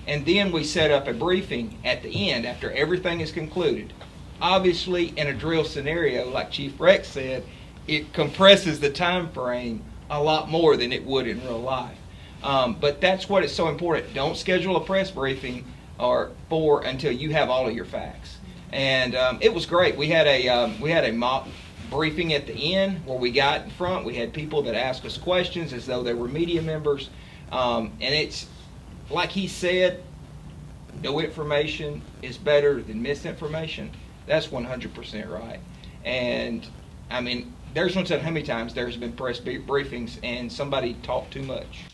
And then we set up a briefing at the end after everything is concluded. Obviously, in a drill scenario, like Chief Rex said, it compresses the time frame a lot more than it would in real life. But that's what is so important. Don't schedule a press briefing until you have all of your facts. And it was great. We had a mock briefing at the end where we got in front. We had people that asked us questions as though they were media members. And it's like he said, no information is better than misinformation. That's 100% right. And I mean, there's one said how many times there's been press briefings and somebody talked too much.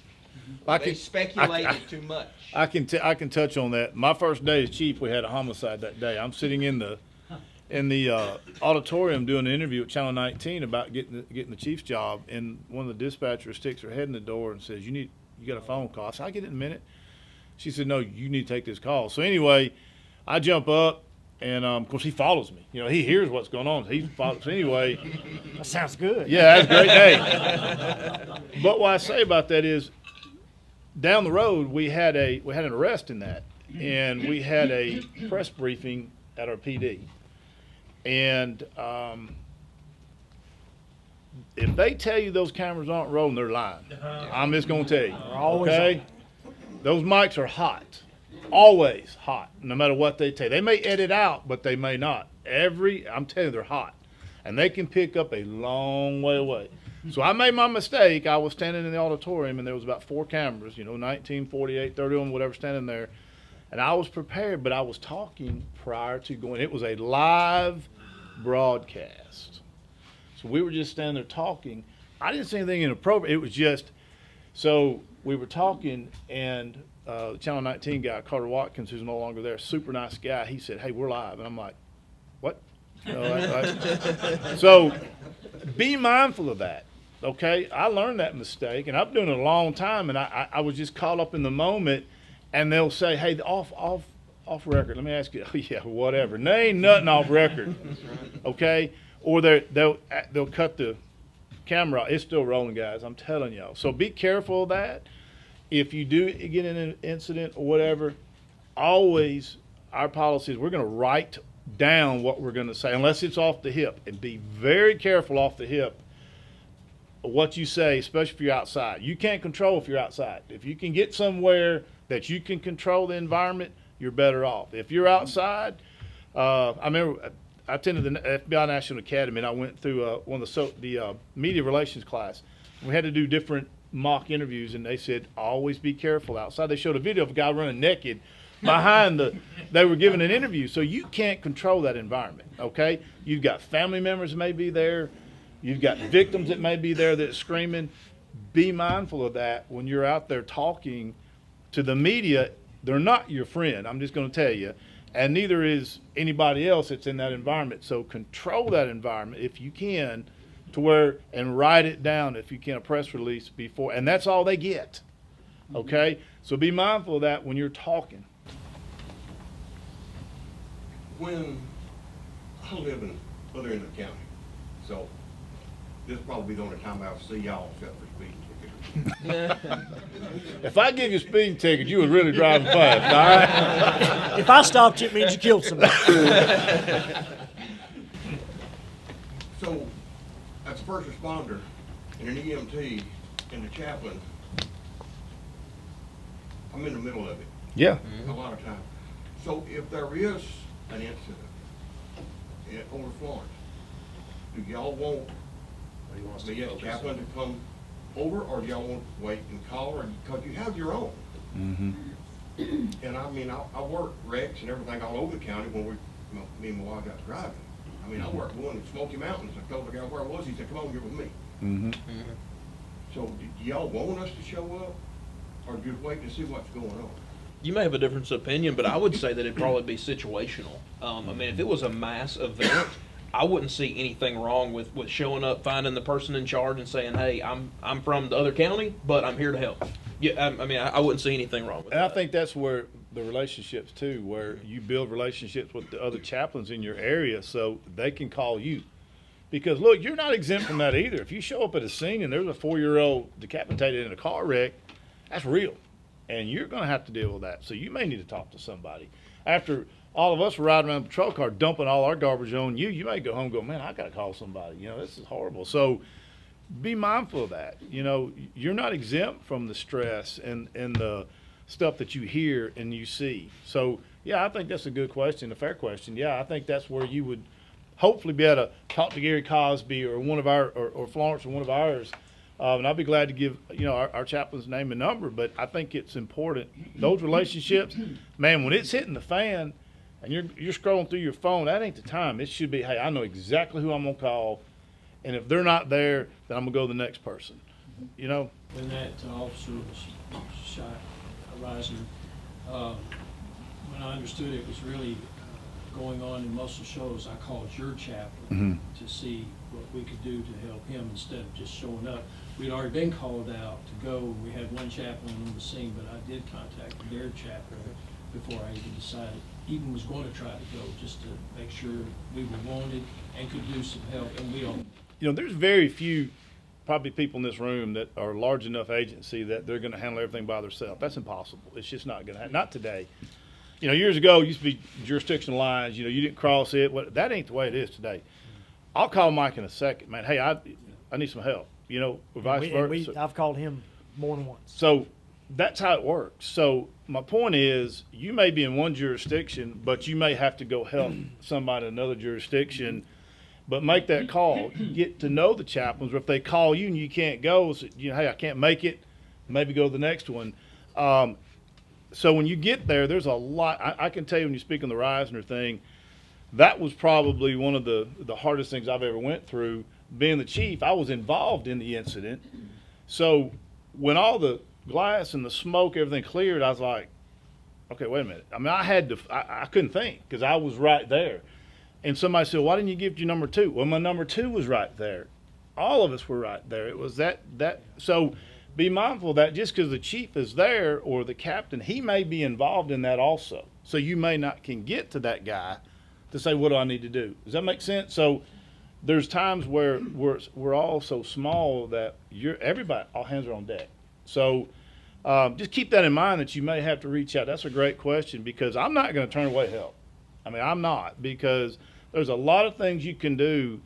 They speculated too much. I can touch on that. My first day as chief, we had a homicide that day. I'm sitting in the auditorium doing an interview at Channel 19 about getting the chief's job, and one of the dispatchers sticks her head in the door and says, "You got a phone call." I said, "I'll get it in a minute." She said, "No, you need to take this call." So anyway, I jump up, and of course he follows me. He hears what's going on. He follows. So anyway, That sounds good. yeah, that's great. Hey, but what I say about that is, down the road we had an arrest in that, and we had a press briefing at our PD. And if they tell you those cameras aren't rolling, they're lying. I'm just going to tell you. always Okay? Those mics are hot. Always hot, no matter what they tell you. They may edit out, but they may not. I'm telling you, they're hot. And they can pick up a long way away. So I made my mistake. I was standing in the auditorium, and there was about 4 cameras, 19, 48, 31, whatever, standing there. And I was prepared, but I was talking prior to going. It was a live broadcast. So we were just standing there talking. I didn't say anything inappropriate. It was just, so we were talking, and the Channel 19 guy, Carter Watkins, who's no longer there, super nice guy, he said, "Hey, we're live." And I'm like, "What?" You know, so be mindful of that, okay? I learned that mistake, and I've been doing it a long time, and I was just caught up in the moment, and they'll say, "Hey, off record, let me ask you," "Oh, yeah, whatever." And there ain't nothing off record, okay? Or they'll cut the camera. It's still rolling, guys, I'm telling y'all. So be careful of that. If you do get in an incident or whatever, always, our policy is we're going to write down what we're going to say, unless it's off the hip, and be very careful off the hip of what you say, especially if you're outside. You can't control if you're outside. If you can get somewhere that you can control the environment, you're better off. If you're outside, I remember I attended the FBI National Academy, and I went through one of the media relations class. We had to do different mock interviews, and they said, always be careful outside. They showed a video of a guy running naked behind they were giving an interview. So you can't control that environment, okay? You've got family members that may be there. You've got victims that may be there that's screaming. Be mindful of that when you're out there talking to the media. They're not your friend, I'm just going to tell you. And neither is anybody else that's in that environment. So control that environment if you can, to where, and write it down if you can, a press release before, and that's all they get. Okay? So be mindful of that when you're talking. When I live in other end of the county, so this probably be the only time I'll see y'all except for speeding tickets. If I give you a speeding ticket, you would really drive fast, all right? If I stopped you, it means you killed somebody. So, as a first responder and an EMT and a chaplain, I'm in the middle of it Yeah. a lot of times. So if there is an incident over Florence, do y'all want the chaplain to come over, or do y'all want to wait and call, or because you have your own? Mm-hmm. And I mean, I work wrecks and everything all over the county when me and my wife got driving. I mean, I worked one in Smoky Mountains. I told the guy where I was. He said, "Come on, get with me." Mm-hmm. So do y'all want us to show up, or just wait to see what's going on? You may have a difference of opinion, but I would say that it'd probably be situational. I mean, if it was a mass event, I wouldn't see anything wrong with showing up, finding the person in charge, and saying, "Hey, I'm from the other county, but I'm here to help." Yeah, I mean, I wouldn't see anything wrong with And that. I think that's where the relationships too, where you build relationships with the other chaplains in your area, so they can call you. Because look, you're not exempt from that either. If you show up at a scene and there's a 4-year-old decapitated in a car wreck, that's real, and you're going to have to deal with that. So you may need to talk to somebody. After all of us were riding around the patrol car dumping all our garbage on you, you may go home and go, "Man, I got to call somebody. You know, this is horrible." So be mindful of that. You know, you're not exempt from the stress and the stuff that you hear and you see. So yeah, I think that's a good question, a fair question. Yeah, I think that's where you would hopefully be able to talk to Gary Cosby or one of our, or Florence or one of ours. And I'll be glad to give, you know, our chaplain's name and number, but I think it's important. Those relationships, man, when it's hitting the fan and you're scrolling through your phone, that ain't the time. It should be, "Hey, I know exactly who I'm going to call. And if they're not there, then I'm going to go to the next person." You know? When that officer was shot, Risner, when I understood it was really going on in Muscle Shoals, I called your chaplain to see what we could do to help him instead of just showing up. We'd already been called out to go. We had one chaplain on the scene, but I did contact their chaplain before I even was going to try to go, just to make sure we were wanted and could do some help, and we don't. You know, there's very few probably people in this room that are large enough agency that they're going to handle everything by themselves. That's impossible. It's just not going to happen. Not today. You know, years ago, it used to be jurisdictional lines. You know, you didn't cross it. That ain't the way it is today. I'll call Mike in a second, man. "Hey, I need some help." You know, or vice versa. I've called him more than once. So that's how it works. So my point is, you may be in one jurisdiction, but you may have to go help somebody in another jurisdiction. But make that call. Get to know the chaplains. Or if they call you and you can't go, so, you know, "Hey, I can't make it," maybe go to the next one. so when you get there, there's a lot. I can tell you when you speak on the Reisner thing, that was probably one of the hardest things I've ever went through. Being the chief, I was involved in the incident. So when all the glass and the smoke, everything cleared, I was like, okay, wait a minute. I mean, I couldn't think because I was right there. And somebody said, why didn't you give your number 2? Well, my number 2 was right there. All of us were right there. It was that. So be mindful of that just because the chief is there or the captain, he may be involved in that also. So you may not can get to that guy to say, what do I need to do? Does that make sense? So there's times where we're all so small that everybody, all hands are on deck. So just keep that in mind that you may have to reach out. That's a great question because I'm not going to turn away help. I mean, I'm not, because there's a lot of things you can do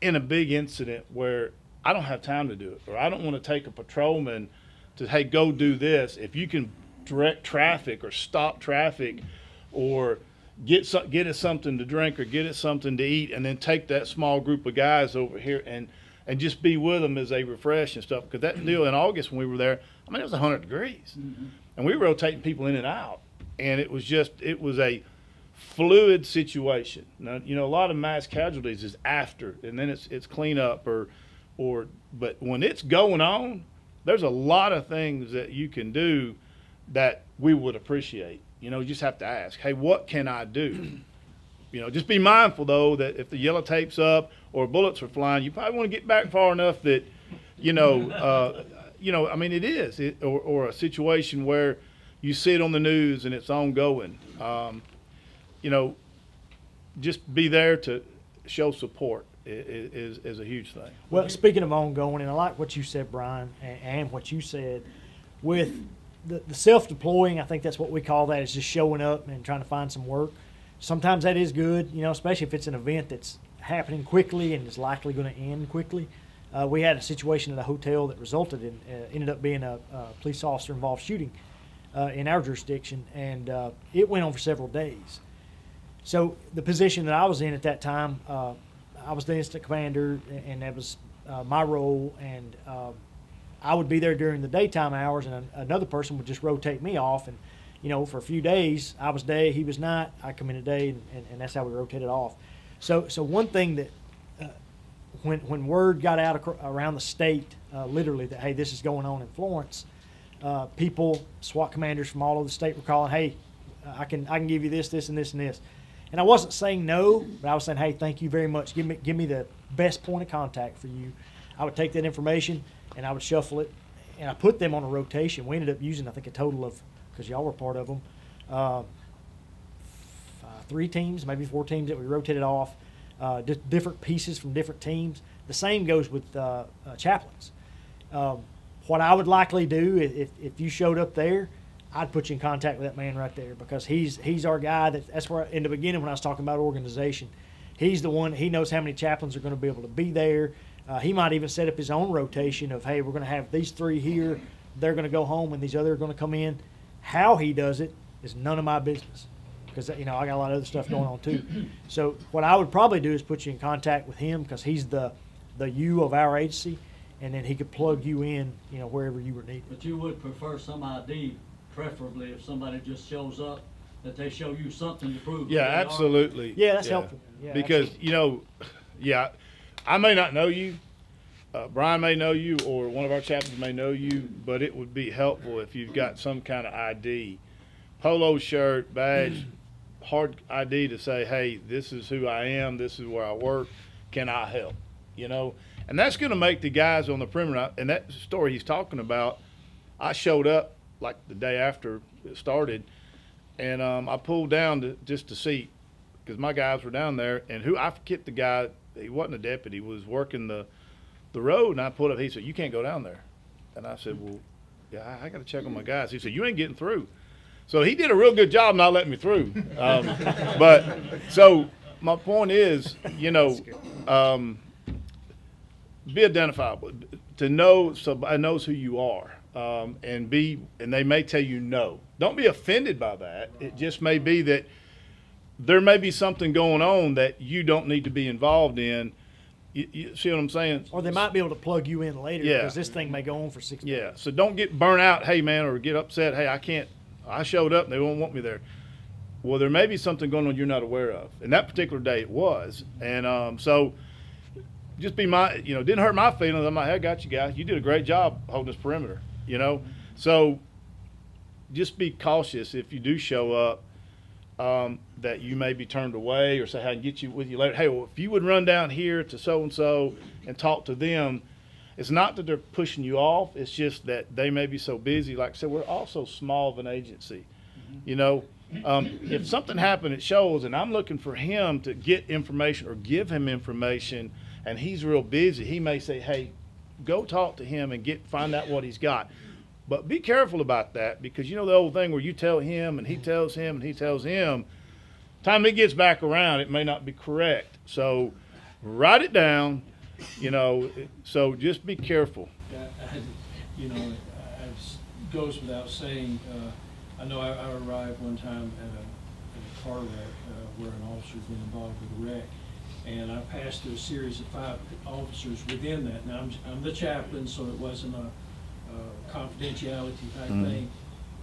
in a big incident where I don't have time to do it, or I don't want to take a patrolman to, hey, go do this. If you can direct traffic or stop traffic or get us something to drink or get us something to eat, and then take that small group of guys over here and just be with them as they refresh and stuff. Because that deal in August when we were there, I mean, it was 100 degrees. Mm-hmm. And we were rotating people in and out. And it was a fluid situation. Now, you know, a lot of mass casualties is after, and then it's cleanup but when it's going on, there's a lot of things that you can do that we would appreciate. You know, you just have to ask, hey, what can I do? You know, just be mindful, though, that if the yellow tape's up or bullets are flying, you probably want to get back far enough that, I mean, it is. Or a situation where you see it on the news and it's ongoing. Just be there to show support is a huge thing. Well, speaking of ongoing, and I like what you said, Brian, and what you said, with the self-deploying, I think that's what we call that, is just showing up and trying to find some work. Sometimes that is good, especially if it's an event that's happening quickly and is likely going to end quickly. We had a situation at a hotel that resulted in, ended up being a police officer involved shooting in our jurisdiction, and it went on for several days. So the position that I was in at that time, I was the incident commander, and that was my role, and I would be there during the daytime hours, and another person would just rotate me off, and for a few days, I was day, he was night, I come in a day, and that's how we rotated off. So one thing that when word got out around the state, literally, that, hey, this is going on in Florence, people, SWAT commanders from all over the state were calling, hey, I can give you this, this, and this, and this. And I wasn't saying no, but I was saying, hey, thank you very much. Give me the best point of contact for you. I would take that information and I would shuffle it, and I put them on a rotation. We ended up using, I think, a total of, because y'all were part of them, 3 teams, maybe 4 teams that we rotated off, different pieces from different teams. The same goes with chaplains. What I would likely do if you showed up there, I'd put you in contact with that man right there, because he's our guy. That's where in the beginning when I was talking about organization, he's the one. He knows how many chaplains are going to be able to be there. He might even set up his own rotation of, hey, we're going to have these 3 here. They're going to go home, and these other are going to come in. How he does it is none of my business, because I got a lot of other stuff going on too. So what I would probably do is put you in contact with him, because he's the you of our agency, and then he could plug you in, wherever you were needed. But you would prefer some ID, preferably if somebody just shows up, that they show you something to prove. Yeah, absolutely. Yeah, that's helpful. Yeah, because I may not know you, Brian may know you, or one of our chaplains may know you, but it would be helpful if you've got some kind of ID, polo shirt, badge, hard ID to say, hey, this is who I am, this is where I work, can I help? And that's going to make the guys on the perimeter, and that story he's talking about, I showed up like the day after it started, and I pulled down just to see, because my guys were down there, and I forget the guy, he wasn't a deputy, was working the road, and I pulled up, he said, you can't go down there. And I said, well, yeah, I got to check on my guys. He said, you ain't getting through. So he did a real good job not letting me through. But so my point is, be identifiable, to know somebody knows who you are, and they may tell you no. Don't be offended by that. It just may be that there may be something going on that you don't need to be involved in, You see what I'm saying? Or they might be able to plug you in later Yeah. because this thing may go on for 6 Yeah, months. so don't get burnt out, hey man, or get upset, hey, I showed up and they won't want me there. Well, there may be something going on you're not aware of. And that particular day it was. And so just be didn't hurt my feelings. I'm like, hey, I got you guys. You did a great job holding this perimeter, So just be cautious if you do show up, that you may be turned away or say, hey, I can get you with you later. Hey, well, if you would run down here to so-and-so and talk to them, it's not that they're pushing you off. It's just that they may be so busy. Like I said, we're also small of an agency, If something happened at Shoals and I'm looking for him to get information or give him information and he's real busy, he may say, hey, go talk to him and find out what he's got. But be careful about that because the old thing where you tell him and he tells him and he tells him, time he gets back around, it may not be correct. So write it down, so just be careful. It goes without saying, I know I arrived one time at a car wreck where an officer's been involved with a wreck, and I passed through a series of 5 officers within that. Now, I'm the chaplain, so it wasn't a confidentiality type thing.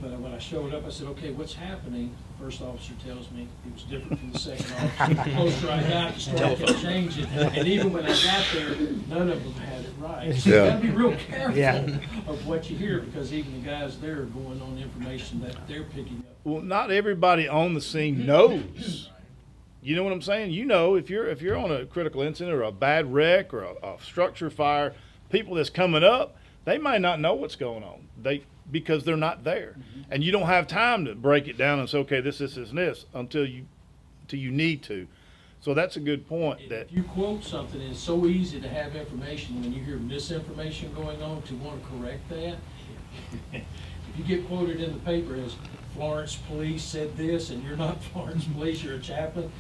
But when I showed up, I said, okay, what's happening? The first officer tells me it was different from the second officer. The closer I got, the story kept changing. And even when I got there, none of them had it right. So you Yeah. gotta be real careful of what you hear because even the guys there are going on information that they're picking up. Well, not everybody on the scene knows. You know what I'm saying? If you're on a critical incident or a bad wreck or a structure fire, people that's coming up, they might not know what's going on. Because they're not there, and you don't have time to break it down and say, okay, this, and this until you need to. So that's a good point. That If you quote something, it's so easy to have information when you hear misinformation going on to want to correct that. If you get quoted in the paper as Florence Police said this, and you're not Florence Police, you're a chaplain,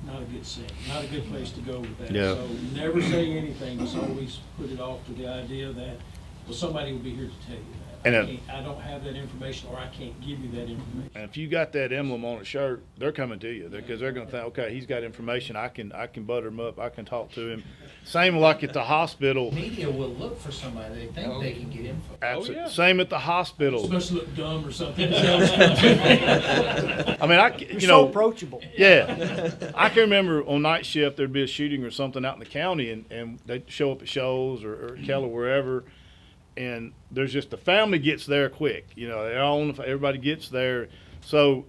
not a good thing, not a good place to go with that. Yeah. So never say anything, just always put it off to the idea that, well, somebody will be here to tell you that. And I don't have that information, or I can't give you that information. and if you got that emblem on a shirt, they're coming to you because they're going to think, okay, he's got information. I can butter him up. I can talk to him. Same like at the hospital. Media will look for somebody they think they can get info. Absolutely. Same at the hospital. Supposed to look dumb or something. I mean, You're so approachable. Yeah. I can remember on night shift, there'd be a shooting or something out in the county, and they'd show up at Shoals or Keller, wherever, and there's just the family gets there quick. They're all everybody gets there. So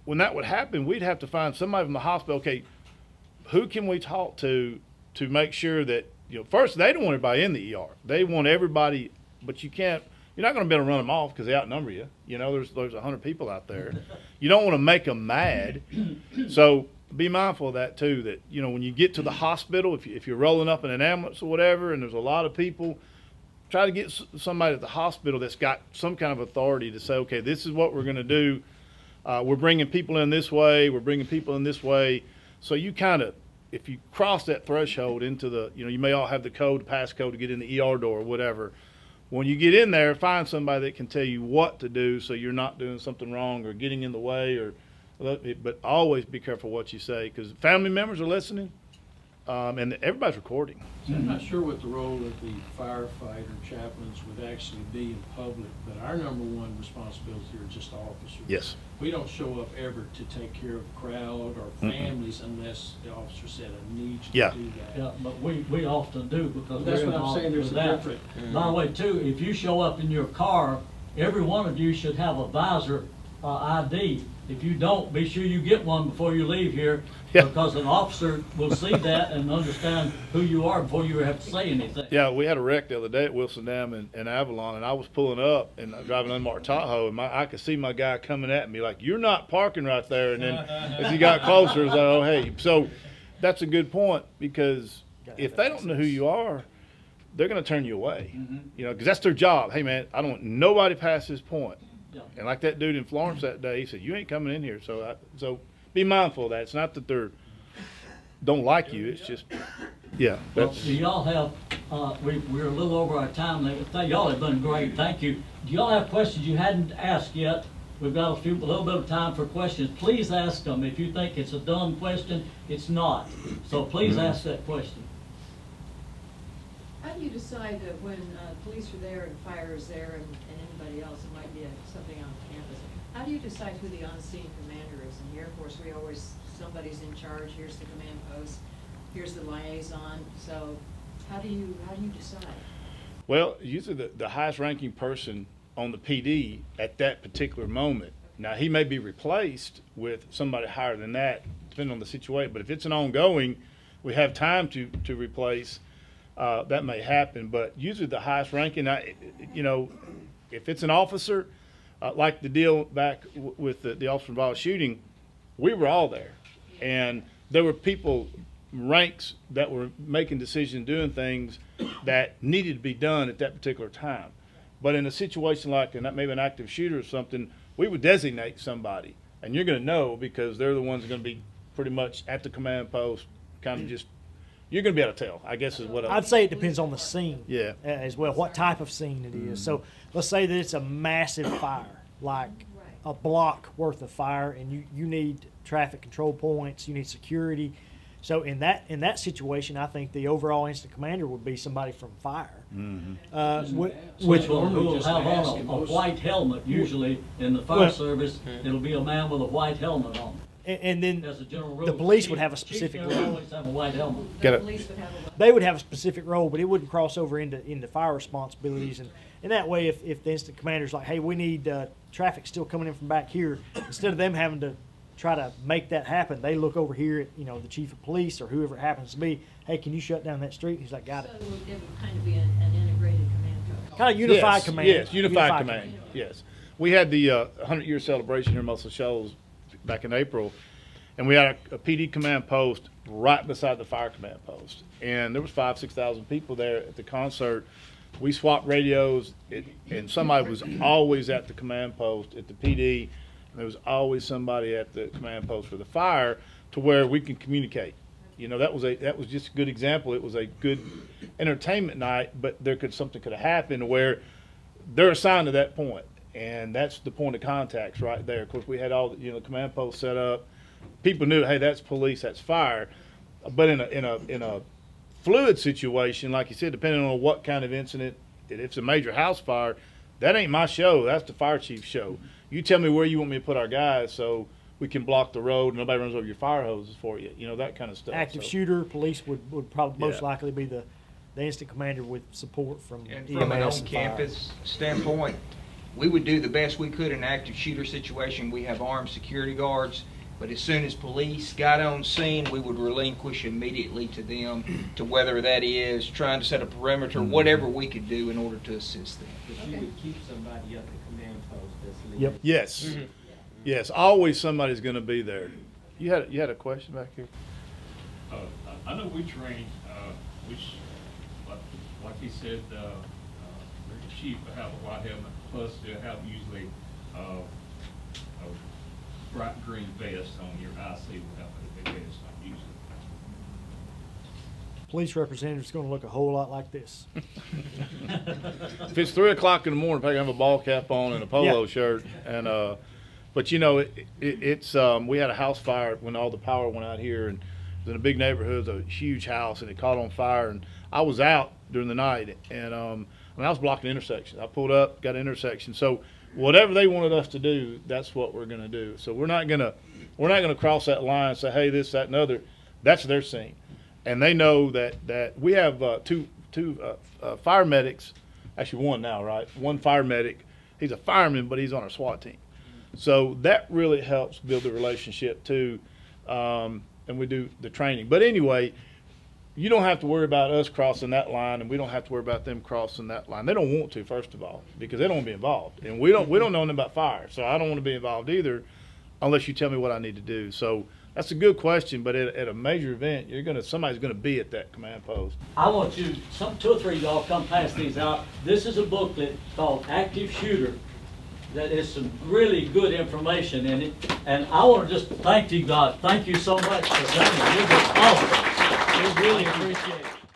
when that would happen, we'd have to find somebody from the hospital. Okay, who can we talk to make sure that, first, they don't want everybody in the ER. They want everybody, but you're not going to be able to run them off because they outnumber you. There's 100 people out there. You don't want to make them mad. So be mindful of that too, that, when you get to the hospital, if you're rolling up in an ambulance or whatever, and there's a lot of people, try to get somebody at the hospital that's got some kind of authority to say, okay, this is what we're going to do. We're bringing people in this way. We're bringing people in this way. So you if you cross that threshold into the, you may all have the passcode to get in the ER door or whatever. When you get in there, find somebody that can tell you what to do so you're not doing something wrong or getting in the way but always be careful what you say because family members are listening and everybody's recording. So I'm not sure what the role of the firefighter chaplains would actually be in public, but our number one responsibility here is just officers. Yes. We don't show up ever to take care of a crowd or families unless the officer said, I need you to do that. Yeah, but we often do because That's we're what I'm involved saying, there's with a that. different. By the way, too, if you show up in your car, every one of you should have a visor ID. If you don't, be sure you get one before you leave here, Yeah. because an officer will see that and understand who you are before you have to say anything. Yeah, we had a wreck the other day at Wilson Dam in Avalon, and I was pulling up and driving an unmarked Tahoe, and I could see my guy coming at me like, "You're not parking right there." And then as he got closer, it's like, "Oh, hey." So that's a good point because if they don't know who you are, they're going to turn you away. Because that's their job. Hey, man, I don't want nobody past this point. Yeah. And like that dude in Florence that day, he said, "You ain't coming in here." So be mindful of that. It's not that they're don't like you. It's just, yeah. Well, That's do y'all have, we're a little over our time limit. Y'all have done great. Thank you. Do y'all have questions you hadn't asked yet? We've got a little bit of time for questions. Please ask them. If you think it's a dumb question, it's not. So please ask that question. how do you decide that when police are there and fire is there and anybody else, it might be something on campus, how do you decide who the on-scene commander is? In the Air Force, we always, somebody's in charge, here's the command post, here's the liaison, so how do you decide? Well, usually the highest ranking person on the PD at that particular moment. Now, he may be replaced with somebody higher than that, depending on the situation, but if it's an ongoing, we have time to replace, that may happen, but usually the highest ranking, if it's an officer, like the deal back with the officer involved shooting, we were all there. And there were people, ranks, that were making decisions, doing things that needed to be done at that particular time. But in a situation like maybe an active shooter or something, we would designate somebody. And you're going to know because they're the ones going to be pretty much at the command post, kind of just, you're going to be able to tell, I guess is what I'd say it depends on the scene. Yeah. As well, what type of scene it is. So let's say that it's a massive fire, like a block worth of fire, and you need traffic control points, you need security. So in that situation, I think the overall incident commander would be somebody from fire. Which will have on a white helmet, usually in the fire service, it'll be a man with a white helmet on. And then As a general rule, the police chief- would have a chief specific will role. always have a white helmet. Get it. Police would have a They would have a specific role, but it wouldn't cross over into fire responsibilities. And that way, if the incident commander's like, hey, we need traffic still coming in from back here, instead of them having to try to make that happen, they look over here at the chief of police or whoever it happens to be. Hey, can you shut down that street? He's like, got it. So it would kind of be an integrated command post. Kind of unified Yes, command. Yes, unified command. Yes. We had the 100-year celebration here in Muscle Shoals back in April, and we had a PD command post right beside the fire command post. And there was 5,000-6,000 people there at the concert. We swapped radios, and somebody was always at the command post at the PD, and there was always somebody at the command post for the fire to where we can communicate. That was just a good example. It was a good entertainment night, but something could have happened where they're assigned to that point, and that's the point of contacts right there. Of course, we had all the command posts set up. People knew, hey, that's police, that's fire. But in a fluid situation, like you said, depending on what kind of incident, if it's a major house fire, that ain't my show. That's the fire chief's show. You tell me where you want me to put our guys so we can block the road and nobody runs over your fire hoses for you. That kind of stuff. Active shooter, police would probably most likely be the incident commander with support from And EMS from an and fire. on-campus standpoint, we would do the best we could in an active shooter situation. We have armed security guards, but as soon as police got on scene, we would relinquish immediately to them, to whether that is trying to set a perimeter, whatever we could do in order to assist them. But you would keep somebody at the command post that's Yep. Yes. Yes, always somebody's going to be there. You had a question back here? I know we train, which, like he said, the chief will have a white helmet, plus they'll have usually a bright green vest on. Your IC will have a big vest on usually. Police representative's going to look a whole lot like this. If it's 3 o'clock in the morning, probably have a ball cap on and a polo shirt, and but it's we had a house fire when all the power went out here, and it was in a big neighborhood, it was a huge house, and it caught on fire, and I was out during the night, and I was blocking intersections. I pulled up, got an intersection, so whatever they wanted us to do, that's what we're going to do. So we're not gonna cross that line and say, hey, this, that, and other. That's their scene. And they know that we have two fire medics, actually one now, right? One fire medic. He's a fireman, but he's on our SWAT team. So that really helps build the relationship too, and we do the training. But anyway, you don't have to worry about us crossing that line, and we don't have to worry about them crossing that line. They don't want to, first of all, because they don't want to be involved, and we don't know nothing about fire, so I don't want to be involved either, unless you tell me what I need to do. So. That's a good question, but at a major event, somebody's gonna be at that command post. I want you, two or three of y'all come pass these out. This is a booklet called Active Shooter that is some really good information in it. And I want to just thank you, God. Thank you so much for coming. You've been awesome. We really appreciate it.